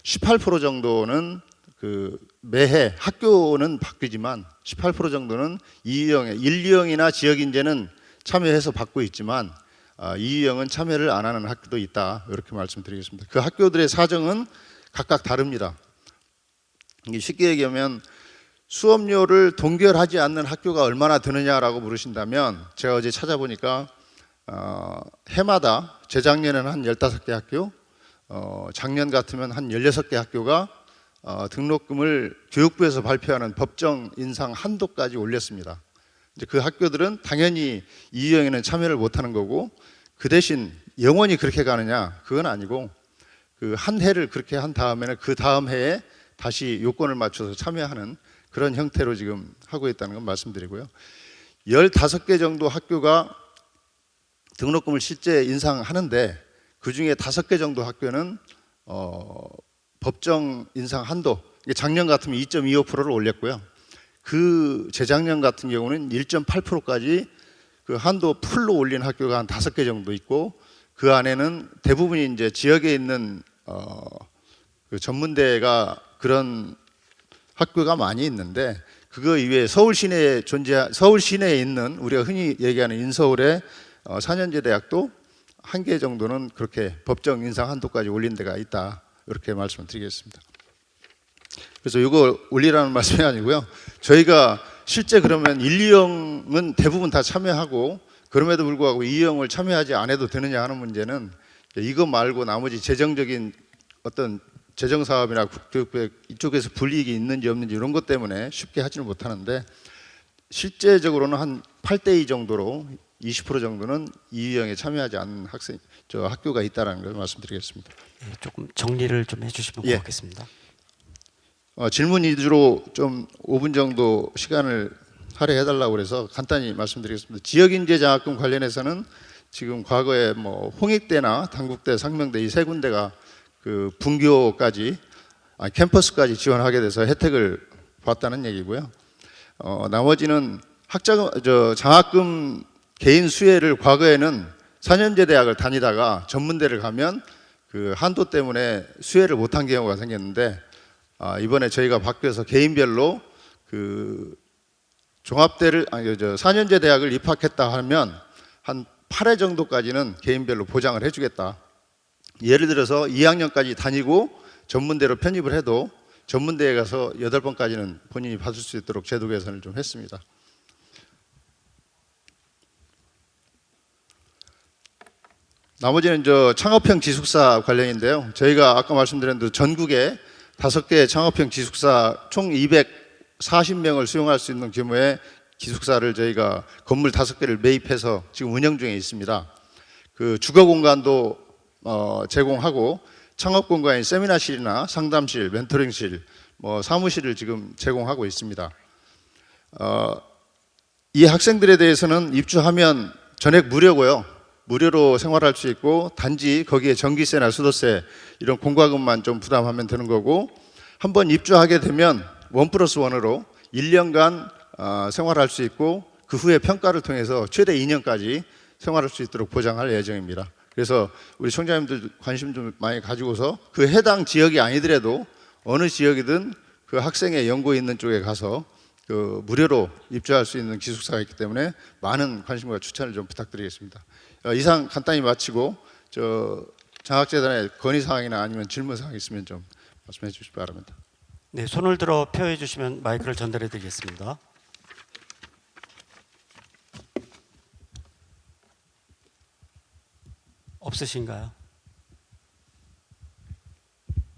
18% 정도는 그 매해 학교는 바뀌지만 18% 정도는 2유형에 1유형이나 지역 인재는 참여해서 받고 있지만 2유형은 참여를 안 하는 학교도 있다. 이렇게 말씀드리겠습니다. 그 학교들의 사정은 각각 다릅니다. 이게 쉽게 얘기하면 수업료를 동결하지 않는 학교가 얼마나 되느냐라고 물으신다면 제가 어제 찾아보니까 해마다 재작년에는 한 15개 학교, 작년 같으면 한 16개 학교가 등록금을 교육부에서 발표하는 법정 인상 한도까지 올렸습니다. 이제 그 학교들은 당연히 이 유형에는 참여를 못하는 거고 그 대신 영원히 그렇게 가느냐 그건 아니고 그 한 해를 그렇게 한 다음에는 그 다음 해에 다시 요건을 맞춰서 참여하는 그런 형태로 지금 하고 있다는 건 말씀드리고요. 15개 정도 학교가 등록금을 실제 인상하는데 그 중에 5개 정도 학교는 법정 인상 한도, 작년 같으면 2.25%를 올렸고요. 그 재작년 같은 경우는 1.8%까지 그 한도 풀로 올린 학교가 한 5개 정도 있고 그 안에는 대부분이 이제 지역에 있는 그 전문대가 그런 학교가 많이 있는데 그거 이외에 서울 시내에 있는 우리가 흔히 얘기하는 인서울의 4년제 대학도 한 개 정도는 그렇게 법정 인상 한도까지 올린 데가 있다. 이렇게 말씀을 드리겠습니다. 그래서 이거 올리라는 말씀이 아니고요. 저희가 실제 그러면 1, 2형은 대부분 다 참여하고 그럼에도 불구하고 2형을 참여하지 않아도 되느냐 하는 문제는 이거 말고 나머지 재정적인 어떤 재정사업이나 교육부에 이쪽에서 불이익이 있는지 없는지 이런 것 때문에 쉽게 하지는 못하는데 실제적으로는 한 8대 2 정도로 20% 정도는 이 유형에 참여하지 않는 학교가 있다는 걸 말씀드리겠습니다. 네, 조금 정리를 좀 해주시면 고맙겠습니다. 질문 위주로 좀 5분 정도 시간을 할애해달라고 그래서 간단히 말씀드리겠습니다. 지역인재 장학금 관련해서는 지금 과거에 뭐 홍익대나 당국대, 상명대 이 세 군데가 그 분교까지 캠퍼스까지 지원하게 돼서 혜택을 받았다는 얘기고요. 나머지는 장학금 개인 수혜를 과거에는 4년제 대학을 다니다가 전문대를 가면 그 한도 때문에 수혜를 못한 경우가 생겼는데 이번에 저희가 바뀌어서 개인별로 그 4년제 대학을 입학했다 하면 한 8회 정도까지는 개인별로 보장을 해주겠다. 예를 들어서 2학년까지 다니고 전문대로 편입을 해도 전문대에 가서 8번까지는 본인이 받을 수 있도록 제도 개선을 좀 했습니다. 나머지는 창업형 기숙사 관련인데요. 저희가 아까 말씀드린 대로 전국에 5개 창업형 기숙사 총 240명을 수용할 수 있는 규모의 기숙사를 저희가 건물 5개를 매입해서 지금 운영 중에 있습니다. 그 주거 공간도 제공하고 창업 공간인 세미나실이나 상담실, 멘토링실, 사무실을 지금 제공하고 있습니다. 이 학생들에 대해서는 입주하면 전액 무료고요. 무료로 생활할 수 있고 단지 거기에 전기세나 수도세 이런 공과금만 좀 부담하면 되는 거고 한번 입주하게 되면 1+1으로 1년간 생활할 수 있고 그 후에 평가를 통해서 최대 2년까지 생활할 수 있도록 보장할 예정입니다. 그래서 우리 총장님들 관심 좀 많이 가지고서 그 해당 지역이 아니더라도 어느 지역이든 그 학생의 연구에 있는 쪽에 가서 그 무료로 입주할 수 있는 기숙사가 있기 때문에 많은 관심과 추천을 좀 부탁드리겠습니다. 이상 간단히 마치고 장학재단의 건의 사항이나 아니면 질문 사항 있으면 좀 말씀해 주시기 바랍니다. 네, 손을 들어 표해 주시면 마이크를 전달해 드리겠습니다. 없으신가요?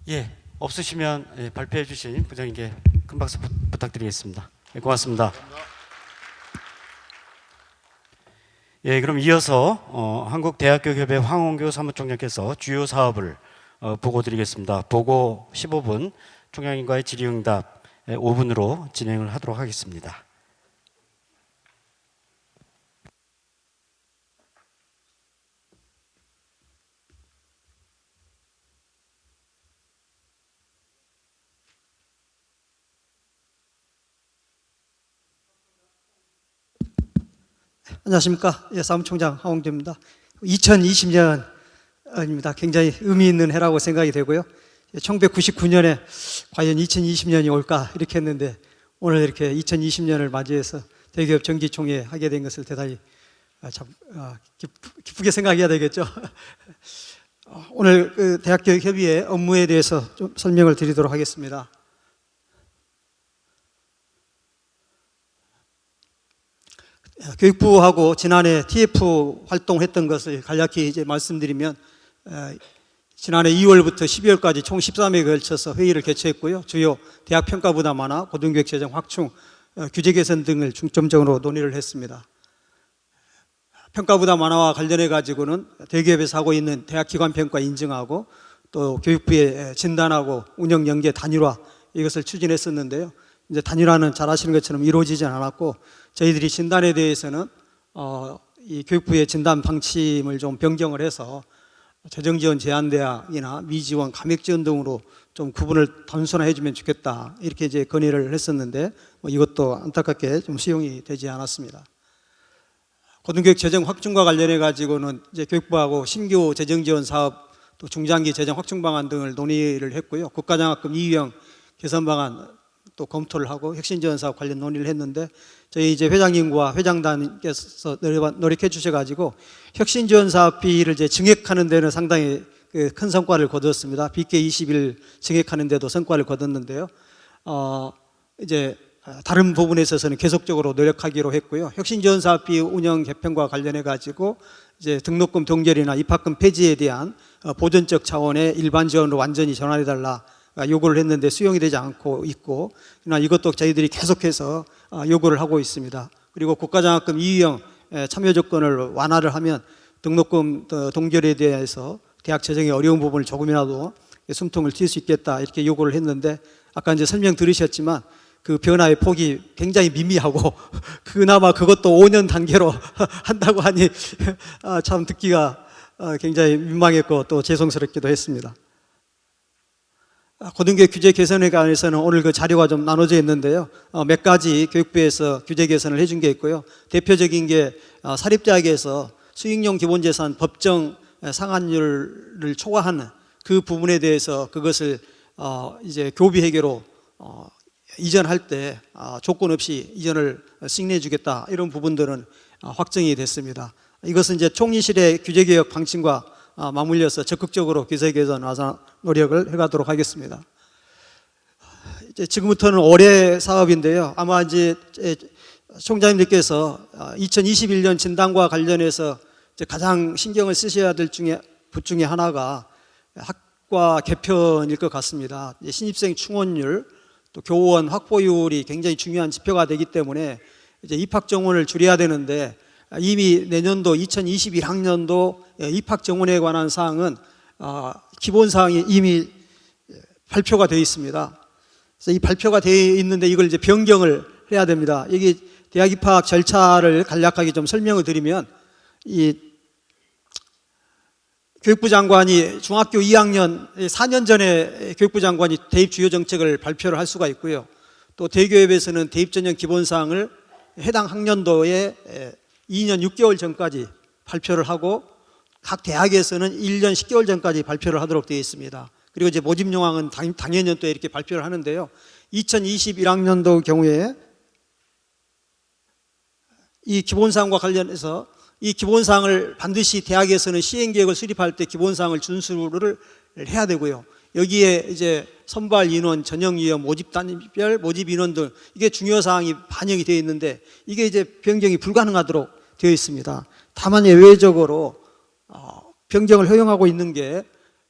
예, 없으시면 예, 발표해 주신 부장님께 큰 박수 부탁드리겠습니다. 예, 고맙습니다. 예, 그럼 이어서 한국대학교협회 황홍교 사무총장께서 주요 사업을 보고 드리겠습니다. 보고 15분, 총장님과의 질의응답 5분으로 진행을 하도록 하겠습니다. 안녕하십니까. 예, 사무총장 황홍조입니다. 2020년입니다. 굉장히 의미 있는 해라고 생각이 되고요. 1999년에 과연 2020년이 올까 이렇게 했는데 오늘 이렇게 2020년을 맞이해서 대기업 정기총회 하게 된 것을 대단히 참 기쁘게 생각해야 되겠죠. 오늘 그 대학교협의회 업무에 대해서 좀 설명을 드리도록 하겠습니다. 교육부하고 지난해 TF 활동했던 것을 간략히 이제 말씀드리면 지난해 2월부터 12월까지 총 13회에 걸쳐서 회의를 개최했고요. 주요 대학 평가 부담 완화, 고등교육 재정 확충, 규제 개선 등을 중점적으로 논의를 했습니다. 평가 부담 완화와 관련해 가지고는 대기업에서 하고 있는 대학 기관 평가 인증하고 또 교육부의 진단하고 운영 연계 단일화 이것을 추진했었는데요. 이제 단일화는 잘 아시는 것처럼 이루어지지 않았고 저희들이 진단에 대해서는 이 교육부의 진단 방침을 좀 변경을 해서 재정지원 제한대학이나 미지원 감액지원 등으로 좀 구분을 단순화해 주면 좋겠다 이렇게 이제 건의를 했었는데 이것도 안타깝게 좀 수용이 되지 않았습니다. 고등교육 재정 확충과 관련해 가지고는 이제 교육부하고 신규 재정지원 사업 또 중장기 재정 확충 방안 등을 논의를 했고요. 국가장학금 이유형 개선 방안 또 검토를 하고 혁신지원 사업 관련 논의를 했는데 저희 이제 회장님과 회장단께서 노력해 주셔가지고 혁신지원 사업비를 이제 증액하는 데는 상당히 큰 성과를 거두었습니다. 비계 20일 증액하는 데도 성과를 거뒀는데요. 이제 다른 부분에 있어서는 계속적으로 노력하기로 했고요. 혁신지원 사업비 운영 개편과 관련해 가지고 이제 등록금 동결이나 입학금 폐지에 대한 보전적 차원의 일반 지원으로 완전히 전환해 달라. 요구를 했는데 수용이 되지 않고 있고, 그러나 이것도 저희들이 계속해서 요구를 하고 있습니다. 그리고 국가장학금 이유형 참여 조건을 완화를 하면 등록금 동결에 대해서 대학 재정의 어려운 부분을 조금이라도 숨통을 틔울 수 있겠다 이렇게 요구를 했는데 아까 이제 설명 들으셨지만 그 변화의 폭이 굉장히 미미하고 그나마 그것도 5년 단계로 한다고 하니 참 듣기가 굉장히 민망했고 또 죄송스럽기도 했습니다. 고등교육 규제 개선에 관해서는 오늘 그 자료가 좀 나눠져 있는데요. 몇 가지 교육부에서 규제 개선을 해준 게 있고요. 대표적인 게 사립대학에서 수익용 기본재산 법정 상한율을 초과하는 그 부분에 대해서 그것을 이제 교비 회계로 이전할 때 조건 없이 이전을 승인해 주겠다 이런 부분들은 확정이 됐습니다. 이것은 이제 총리실의 규제 개혁 방침과 맞물려서 적극적으로 규제 개선 완화 노력을 해가도록 하겠습니다. 이제 지금부터는 올해 사업인데요. 아마 이제 총장님들께서 2021년 진단과 관련해서 이제 가장 신경을 쓰셔야 될 것 중에 하나가 학과 개편일 것 같습니다. 신입생 충원율, 또 교원 확보율이 굉장히 중요한 지표가 되기 때문에 이제 입학 정원을 줄여야 되는데 이미 내년도 2021학년도 입학 정원에 관한 사항은 기본 사항이 이미 발표가 되어 있습니다. 그래서 이 발표가 되어 있는데 이걸 이제 변경을 해야 됩니다. 여기 대학 입학 절차를 간략하게 좀 설명을 드리면 이 교육부 장관이 중학교 2학년 4년 전에 교육부 장관이 대입 주요 정책을 발표를 할 수가 있고요. 또 대교협에서는 대입 전형 기본 사항을 해당 학년도에 2년 6개월 전까지 발표를 하고 각 대학에서는 1년 10개월 전까지 발표를 하도록 되어 있습니다. 그리고 이제 모집 요항은 당연히 또 이렇게 발표를 하는데요. 2021학년도 경우에 이 기본사항과 관련해서 이 기본사항을 반드시 대학에서는 시행계획을 수립할 때 기본사항을 준수를 해야 되고요. 여기에 이제 선발 인원, 전형 위원, 모집 단별, 모집 인원들 이게 중요 사항이 반영이 되어 있는데 이게 이제 변경이 불가능하도록 되어 있습니다. 다만 예외적으로 변경을 허용하고 있는 게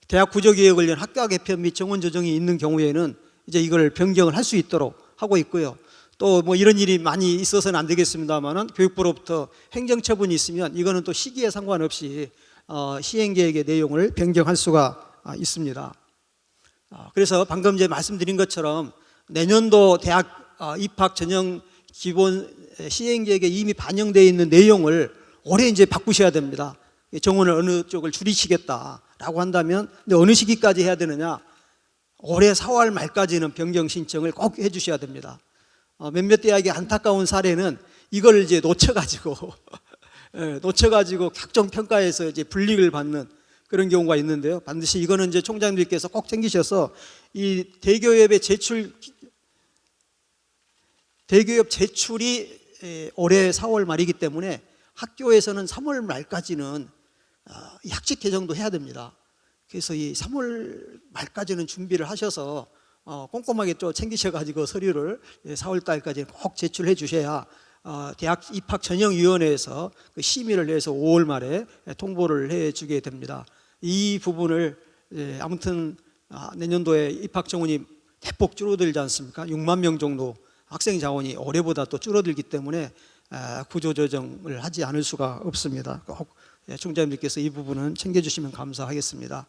대학 구조개혁 관련 학과 개편 및 정원 조정이 있는 경우에는 이제 이걸 변경을 할 수 있도록 하고 있고요. 또 뭐 이런 일이 많이 있어서는 안 되겠습니다만은 교육부로부터 행정처분이 있으면 이거는 또 시기에 상관없이 시행계획의 내용을 변경할 수가 있습니다. 그래서 방금 이제 말씀드린 것처럼 내년도 대학 입학 전형 기본 시행계획에 이미 반영되어 있는 내용을 올해 이제 바꾸셔야 됩니다. 정원을 어느 쪽을 줄이시겠다라고 한다면 근데 어느 시기까지 해야 되느냐? 올해 4월 말까지는 변경 신청을 꼭 해주셔야 됩니다. 몇몇 대학의 안타까운 사례는 이걸 이제 놓쳐가지고 각종 평가에서 이제 불이익을 받는 그런 경우가 있는데요. 반드시 이거는 이제 총장님께서 꼭 챙기셔서 이 대교협의 대교협 제출이 올해 4월 말이기 때문에 학교에서는 3월 말까지는 학칙 개정도 해야 됩니다. 그래서 이 3월 말까지는 준비를 하셔서 꼼꼼하게 또 챙기셔가지고 서류를 4월 달까지 꼭 제출해 주셔야 대학 입학 전형위원회에서 그 심의를 해서 5월 말에 통보를 해주게 됩니다. 이 부분을 아무튼 내년도에 입학 정원이 대폭 줄어들지 않습니까? 6만 명 정도 학생 자원이 올해보다 또 줄어들기 때문에 구조조정을 하지 않을 수가 없습니다. 꼭 총장님께서 이 부분은 챙겨주시면 감사하겠습니다.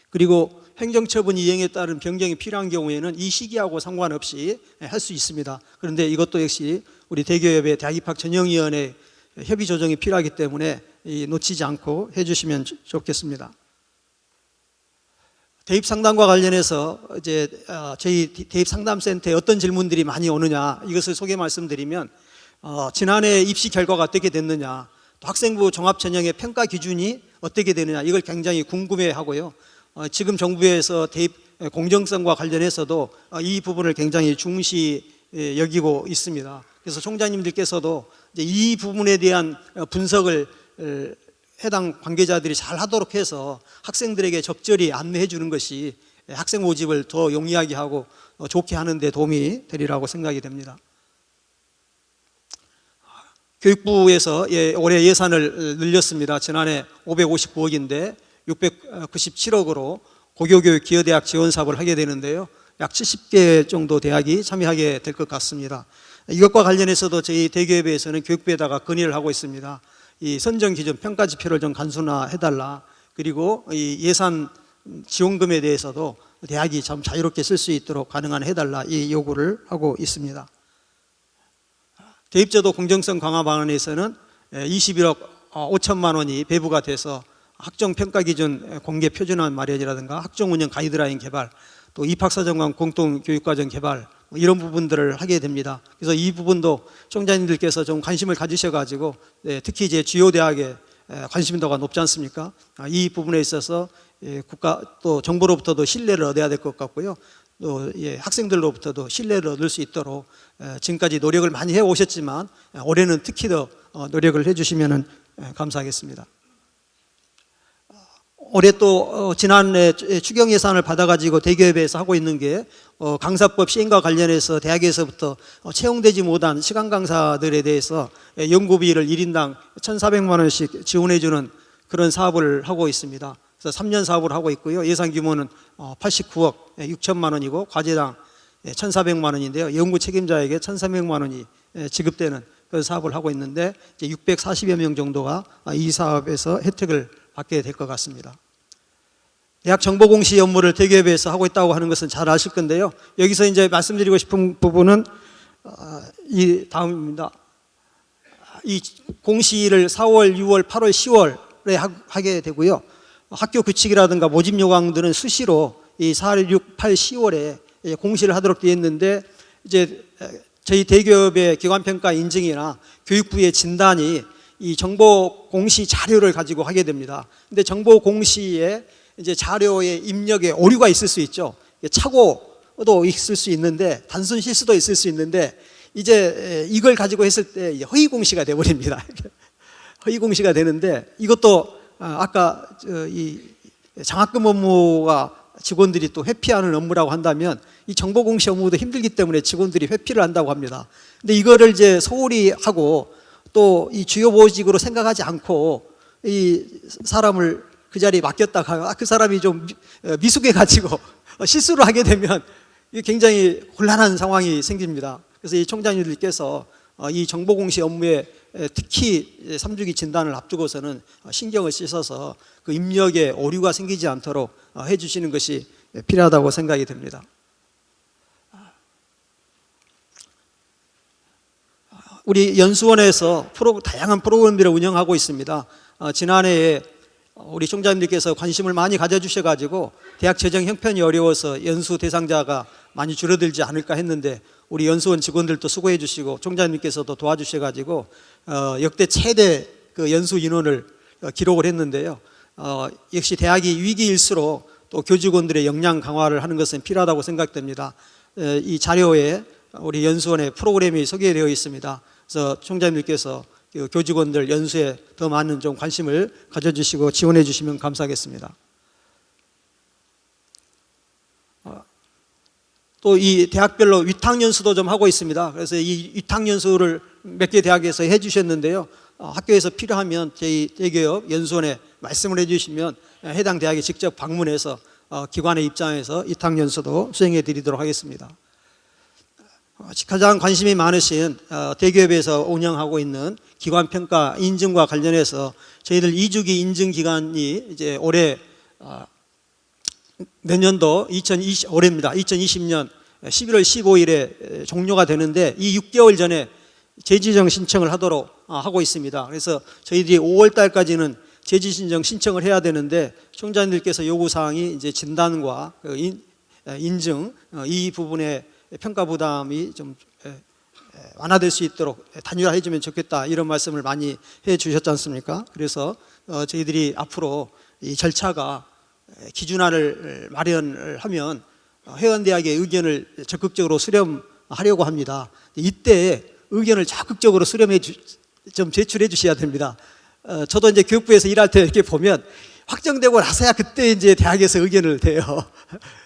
그리고 행정처분 이행에 따른 변경이 필요한 경우에는 이 시기하고 상관없이 할 수 있습니다. 그런데 이것도 역시 우리 대교협의 대학입학 전형위원회 협의 조정이 필요하기 때문에 놓치지 않고 해주시면 좋겠습니다. 대입 상담과 관련해서 이제 저희 대입 상담센터에 어떤 질문들이 많이 오느냐 이것을 소개 말씀드리면 지난해 입시 결과가 어떻게 됐느냐, 또 학생부 종합 전형의 평가 기준이 어떻게 되느냐 이걸 굉장히 궁금해하고요. 지금 정부에서 대입 공정성과 관련해서도 이 부분을 굉장히 중시 여기고 있습니다. 그래서 총장님들께서도 이제 이 부분에 대한 분석을 해당 관계자들이 잘 하도록 해서 학생들에게 적절히 안내해 주는 것이 학생 모집을 더 용이하게 하고 좋게 하는 데 도움이 되리라고 생각이 됩니다. 교육부에서 올해 예산을 늘렸습니다. 지난해 559억인데 697억으로 고교교육 기여대학 지원 사업을 하게 되는데요. 약 70개 정도 대학이 참여하게 될 것 같습니다. 이것과 관련해서도 저희 대교협에서는 교육부에다가 건의를 하고 있습니다. 이 선정 기준 평가 지표를 좀 간소화해달라. 그리고 이 예산 지원금에 대해서도 대학이 참 자유롭게 쓸 수 있도록 가능한 해달라 이 요구를 하고 있습니다. 대입제도 공정성 강화 방안에서는 21억 5천만 원이 배부가 돼서 학종 평가 기준 공개 표준안 마련이라든가 학종 운영 가이드라인 개발, 또 입학사정관 공동 교육과정 개발 이런 부분들을 하게 됩니다. 그래서 이 부분도 총장님들께서 좀 관심을 가지셔가지고 특히 이제 주요 대학에 관심도가 높지 않습니까? 이 부분에 있어서 국가 또 정부로부터도 신뢰를 얻어야 될 것 같고요. 또 학생들로부터도 신뢰를 얻을 수 있도록 지금까지 노력을 많이 해 오셨지만 올해는 특히 더 노력을 해주시면 감사하겠습니다. 올해 또 지난해 추경 예산을 받아가지고 대교협에서 하고 있는 게 강사법 시행과 관련해서 대학에서부터 채용되지 못한 시간 강사들에 대해서 연구비를 1인당 1,400만 원씩 지원해주는 그런 사업을 하고 있습니다. 그래서 3년 사업을 하고 있고요. 예산 규모는 89억 6천만 원이고 과제당 1,400만 원인데요. 연구 책임자에게 1,300만 원이 지급되는 그런 사업을 하고 있는데 이제 640여 명 정도가 이 사업에서 혜택을 받게 될 것 같습니다. 대학 정보공시 업무를 대기업에서 하고 있다고 하는 것은 잘 아실 건데요. 여기서 이제 말씀드리고 싶은 부분은 이 다음입니다. 이 공시를 4월, 6월, 8월, 10월에 하게 되고요. 학교 규칙이라든가 모집 요강들은 수시로 이 4, 6, 8, 10월에 공시를 하도록 되어 있는데 이제 저희 대기업의 기관평가 인증이나 교육부의 진단이 이 정보 공시 자료를 가지고 하게 됩니다. 근데 정보 공시에 이제 자료의 입력에 오류가 있을 수 있죠. 착오도 있을 수 있는데 단순 실수도 있을 수 있는데 이제 이걸 가지고 했을 때 허위 공시가 돼 버립니다. 허위 공시가 되는데 이것도 아까 이 장학금 업무가 직원들이 또 회피하는 업무라고 한다면 이 정보 공시 업무도 힘들기 때문에 직원들이 회피를 한다고 합니다. 근데 이거를 이제 소홀히 하고 또 이 주요 보직으로 생각하지 않고 이 사람을 그 자리에 맡겼다가 그 사람이 좀 미숙해 가지고 실수를 하게 되면 굉장히 곤란한 상황이 생깁니다. 그래서 이 총장님들께서 이 정보 공시 업무에 특히 3주기 진단을 앞두고서는 신경을 쓰셔서 그 입력에 오류가 생기지 않도록 해주시는 것이 필요하다고 생각이 됩니다. 우리 연수원에서 다양한 프로그램들을 운영하고 있습니다. 지난해에 우리 총장님께서 관심을 많이 가져주셔가지고 대학 재정 형편이 어려워서 연수 대상자가 많이 줄어들지 않을까 했는데 우리 연수원 직원들도 수고해 주시고 총장님께서도 도와주셔가지고 역대 최대 그 연수 인원을 기록을 했는데요. 역시 대학이 위기일수록 또 교직원들의 역량 강화를 하는 것은 필요하다고 생각됩니다. 이 자료에 우리 연수원의 프로그램이 소개되어 있습니다. 그래서 총장님께서 교직원들 연수에 더 많은 좀 관심을 가져주시고 지원해 주시면 감사하겠습니다. 또 이 대학별로 위탁연수도 좀 하고 있습니다. 그래서 이 위탁연수를 몇 개 대학에서 해주셨는데요. 학교에서 필요하면 저희 대기업 연수원에 말씀을 해주시면 해당 대학에 직접 방문해서 기관의 입장에서 위탁연수도 수행해 드리도록 하겠습니다. 가장 관심이 많으신 대기업에서 운영하고 있는 기관평가 인증과 관련해서 저희들 2주기 인증 기간이 이제 올해 내년도 올해입니다. 2020년 11월 15일에 종료가 되는데 이 6개월 전에 재지정 신청을 하도록 하고 있습니다. 그래서 저희들이 5월 달까지는 재지신청 신청을 해야 되는데 총장님들께서 요구사항이 이제 진단과 인증 이 부분에 평가 부담이 좀 완화될 수 있도록 단일화해 주면 좋겠다 이런 말씀을 많이 해 주셨지 않습니까? 그래서 저희들이 앞으로 이 절차가 기준안을 마련을 하면 회원대학의 의견을 적극적으로 수렴하려고 합니다. 이때 의견을 적극적으로 좀 제출해 주셔야 됩니다. 저도 이제 교육부에서 일할 때 이렇게 보면 확정되고 나서야 그때 이제 대학에서 의견을 대요.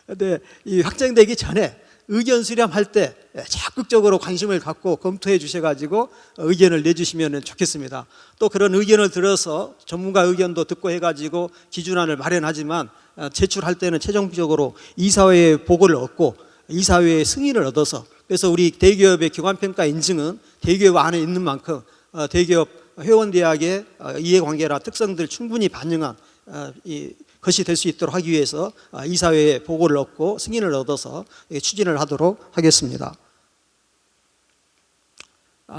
근데 이 확정되기 전에 의견 수렴할 때 적극적으로 관심을 갖고 검토해 주셔가지고 의견을 내주시면 좋겠습니다. 또 그런 의견을 들어서 전문가 의견도 듣고 해가지고 기준안을 마련하지만 제출할 때는 최종적으로 이사회의 보고를 얻고 이사회의 승인을 얻어서 그래서 우리 대기업의 기관평가 인증은 대기업 안에 있는 만큼 대기업 회원대학의 이해관계나 특성들 충분히 반영한 것이 될 수 있도록 하기 위해서 이사회에 보고를 얻고 승인을 얻어서 추진을 하도록 하겠습니다.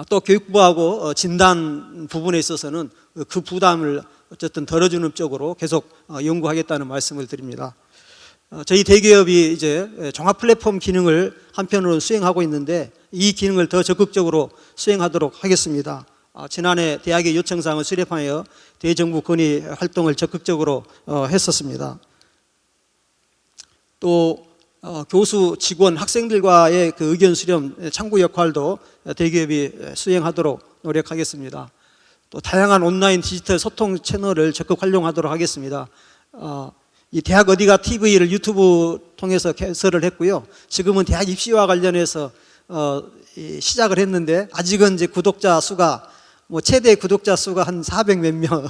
또 교육부하고 진단 부분에 있어서는 그 부담을 어쨌든 덜어주는 쪽으로 계속 연구하겠다는 말씀을 드립니다. 저희 대기업이 이제 종합 플랫폼 기능을 한편으로 수행하고 있는데 이 기능을 더 적극적으로 수행하도록 하겠습니다. 지난해 대학의 요청사항을 수립하여 대정부 건의 활동을 적극적으로 했었습니다. 또 교수, 직원, 학생들과의 그 의견 수렴, 창구 역할도 대기업이 수행하도록 노력하겠습니다. 또 다양한 온라인 디지털 소통 채널을 적극 활용하도록 하겠습니다. 이 대학 어디가 TV를 유튜브 통해서 개설을 했고요. 지금은 대학 입시와 관련해서 시작을 했는데 아직은 이제 구독자 수가 최대 구독자 수가 한 400몇 명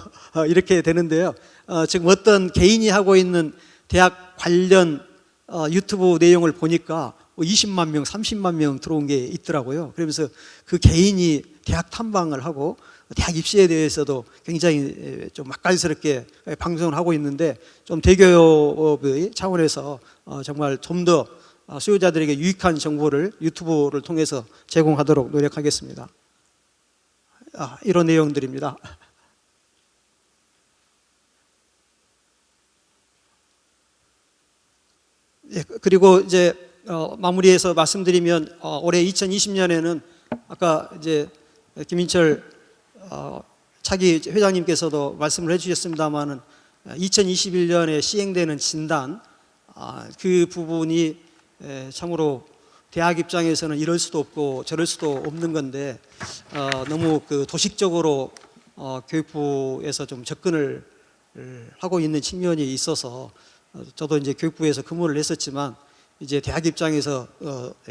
이렇게 되는데요. 지금 어떤 개인이 하고 있는 대학 관련 유튜브 내용을 보니까 20만 명, 30만 명 들어온 게 있더라고요. 그러면서 그 개인이 대학 탐방을 하고 대학 입시에 대해서도 굉장히 좀 맛깔스럽게 방송을 하고 있는데 좀 대기업의 차원에서 정말 좀 더 수요자들에게 유익한 정보를 유튜브를 통해서 제공하도록 노력하겠습니다. 이런 내용들입니다. 예, 그리고 이제 마무리해서 말씀드리면 올해 2020년에는 아까 이제 김인철 차기 회장님께서도 말씀을 해주셨습니다마는 2021년에 시행되는 진단 그 부분이 참으로 대학 입장에서는 이럴 수도 없고 저럴 수도 없는 건데 너무 그 도식적으로 교육부에서 좀 접근을 하고 있는 측면이 있어서 저도 이제 교육부에서 근무를 했었지만 이제 대학 입장에서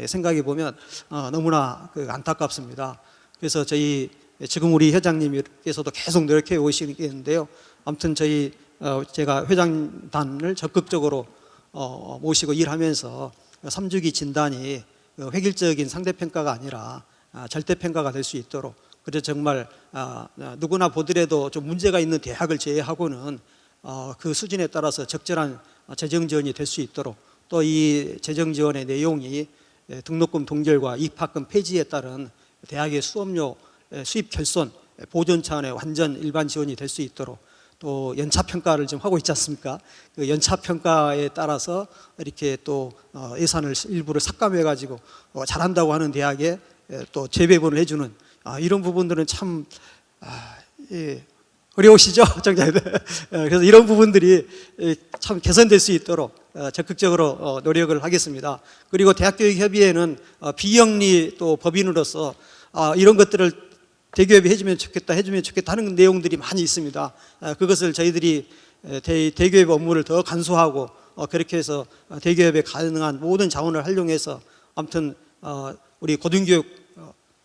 생각해 보면 너무나 그 안타깝습니다. 그래서 저희 지금 우리 회장님께서도 계속 노력해 오시겠는데요. 아무튼 제가 회장단을 적극적으로 모시고 일하면서 3주기 진단이 획일적인 상대평가가 아니라 절대평가가 될 수 있도록, 그래서 정말 누구나 보더라도 좀 문제가 있는 대학을 제외하고는 그 수준에 따라서 적절한 재정 지원이 될 수 있도록, 또 이 재정 지원의 내용이 등록금 동결과 입학금 폐지에 따른 대학의 수업료 수입 결손 보존 차원의 완전 일반 지원이 될 수 있도록, 또 연차 평가를 좀 하고 있지 않습니까? 그 연차 평가에 따라서 이렇게 또 예산을 일부를 삭감해 가지고 잘한다고 하는 대학에 또 재배분을 해주는 이런 부분들은 참 어려우시죠, 정자들. 그래서 이런 부분들이 참 개선될 수 있도록 적극적으로 노력을 하겠습니다. 그리고 대학교육협의회는 비영리 또 법인으로서 이런 것들을 대기업이 해주면 좋겠다 하는 내용들이 많이 있습니다. 그것을 저희들이 대기업 업무를 더 간소하고 그렇게 해서 대기업에 가능한 모든 자원을 활용해서 아무튼 우리 고등교육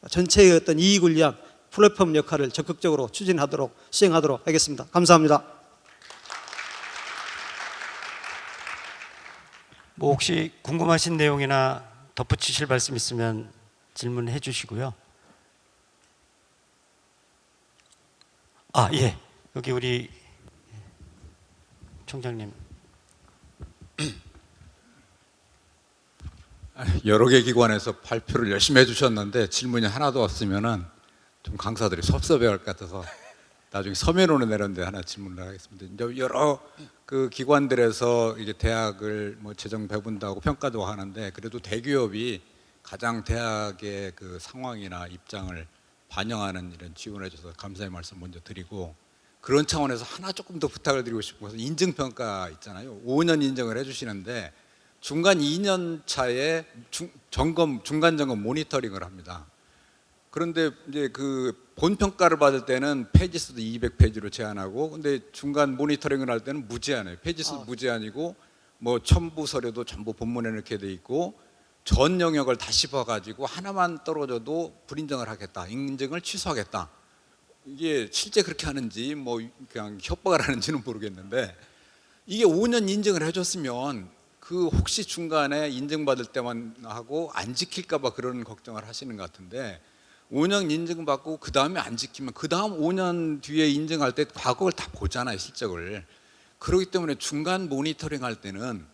전체의 어떤 이익을 위한 플랫폼 역할을 적극적으로 추진하도록 수행하도록 하겠습니다. 감사합니다. 뭐 혹시 궁금하신 내용이나 덧붙이실 말씀 있으면 질문해 주시고요. 예. 여기 우리 총장님. 여러 개 기관에서 발표를 열심히 해주셨는데 질문이 하나도 없으면은 좀 강사들이 섭섭해할 것 같아서 나중에 서면으로 내렸는데 하나 질문을 하겠습니다. 이제 여러 그 기관들에서 이제 대학을 뭐 재정 배분도 하고 평가도 하는데, 그래도 대기업이 가장 대학의 그 상황이나 입장을 반영하는 이런 지원을 해줘서 감사의 말씀 먼저 드리고, 그런 차원에서 하나 조금 더 부탁을 드리고 싶어서, 인증평가 있잖아요. 5년 인정을 해주시는데 중간 2년 차에 중간 점검 모니터링을 합니다. 그런데 이제 그 본평가를 받을 때는 페이지 수도 200페이지로 제한하고, 근데 중간 모니터링을 할 때는 무제한이에요. 페이지 수도 무제한이고, 뭐 첨부 서류도 전부 본문에 넣게 돼 있고, 전 영역을 다시 봐가지고 하나만 떨어져도 불인정을 하겠다, 인증을 취소하겠다. 이게 실제 그렇게 하는지 뭐 그냥 협박을 하는지는 모르겠는데, 이게 5년 인증을 해줬으면 그 혹시 중간에 인증받을 때만 하고 안 지킬까봐 그런 걱정을 하시는 것 같은데, 5년 인증받고 그 다음에 안 지키면 그 다음 5년 뒤에 인증할 때 과거를 다 보잖아요, 실적을. 그렇기 때문에 중간 모니터링 할 때는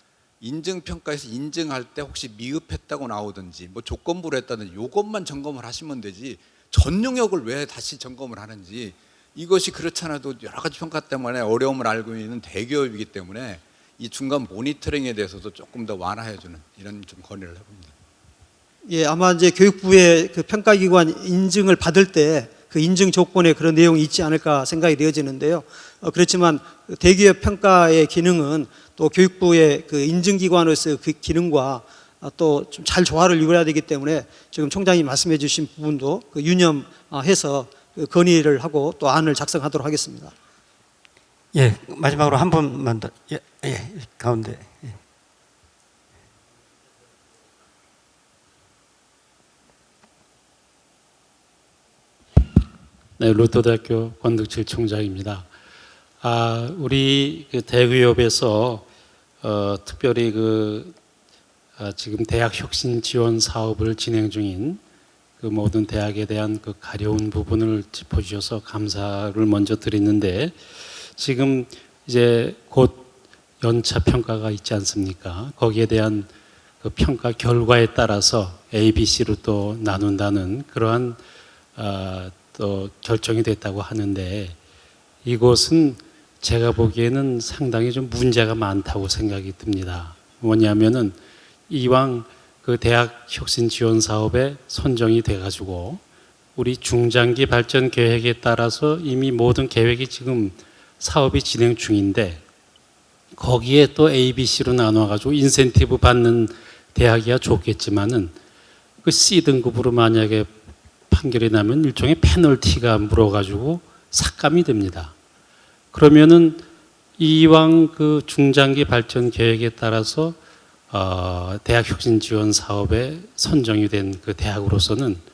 인증평가에서 인증할 때 혹시 미흡했다고 나오든지 뭐 조건부로 했다든지 이것만 점검을 하시면 되지, 전 영역을 왜 다시 점검을 하는지, 이것이 그렇지 않아도 여러 가지 평가 때문에 어려움을 알고 있는 대기업이기 때문에 이 중간 모니터링에 대해서도 조금 더 완화해주는 이런 좀 건의를 해봅니다. 예, 아마 이제 교육부의 그 평가기관 인증을 받을 때 그 인증 조건에 그런 내용이 있지 않을까 생각이 되어지는데요. 그렇지만 대기업 평가의 기능은 또 교육부의 그 인증기관으로서의 그 기능과 또 좀 잘 조화를 이루어야 되기 때문에 지금 총장이 말씀해 주신 부분도 그 유념해서 그 건의를 하고 또 안을 작성하도록 하겠습니다. 예, 마지막으로 한 분만 더. 가운데. 예. 네, 로또대학교 권득칠 총장입니다. 우리 그 대기업에서 특별히 지금 대학 혁신 지원 사업을 진행 중인 그 모든 대학에 대한 그 가려운 부분을 짚어주셔서 감사를 먼저 드리는데, 지금 이제 곧 연차 평가가 있지 않습니까? 거기에 대한 그 평가 결과에 따라서 A, B, C로 또 나눈다는 그러한 또 결정이 됐다고 하는데, 이것은 제가 보기에는 상당히 좀 문제가 많다고 생각이 듭니다. 뭐냐면은 이왕 그 대학 혁신 지원 사업에 선정이 돼가지고 우리 중장기 발전 계획에 따라서 이미 모든 계획이 지금 사업이 진행 중인데 거기에 또 A, B, C로 나눠가지고 인센티브 받는 대학이야 좋겠지만은 그 C 등급으로 만약에 판결이 나면 일종의 페널티가 물어가지고 삭감이 됩니다. 그러면은 이왕 그 중장기 발전 계획에 따라서 대학 혁신 지원 사업에 선정이 된 그 대학으로서는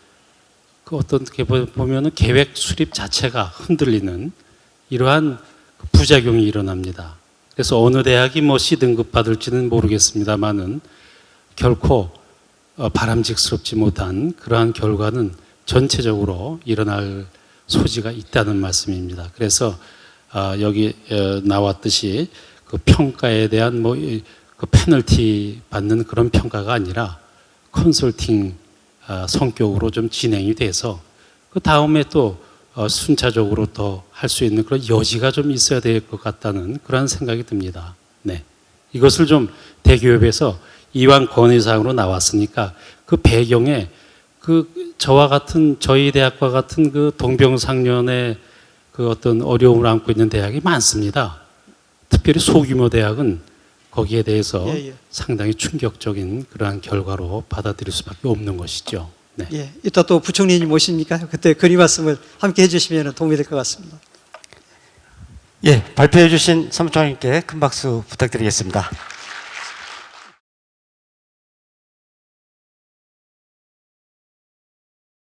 그 어떻게 보면은 계획 수립 자체가 흔들리는 이러한 부작용이 일어납니다. 그래서 어느 대학이 뭐 C 등급 받을지는 모르겠습니다만은 결코 바람직스럽지 못한 그러한 결과는 전체적으로 일어날 소지가 있다는 말씀입니다. 그래서 여기 나왔듯이 그 평가에 대한 뭐 그 페널티 받는 그런 평가가 아니라 컨설팅 성격으로 좀 진행이 돼서 그 다음에 또 순차적으로 더 할 수 있는 그런 여지가 좀 있어야 될 것 같다는 그런 생각이 듭니다. 네, 이것을 좀 대기업에서 이왕 건의사항으로 나왔으니까 그 배경에 그 저와 같은 저희 대학과 같은 그 동병상련의 그 어떤 어려움을 안고 있는 대학이 많습니다. 특별히 소규모 대학은 거기에 대해서 상당히 충격적인 그러한 결과로 받아들일 수밖에 없는 것이죠. 네. 예, 이따 또 부총리님 오시니까 그때 건의 말씀을 함께 해주시면 도움이 될 것 같습니다. 예, 발표해 주신 사무총장님께 큰 박수 부탁드리겠습니다.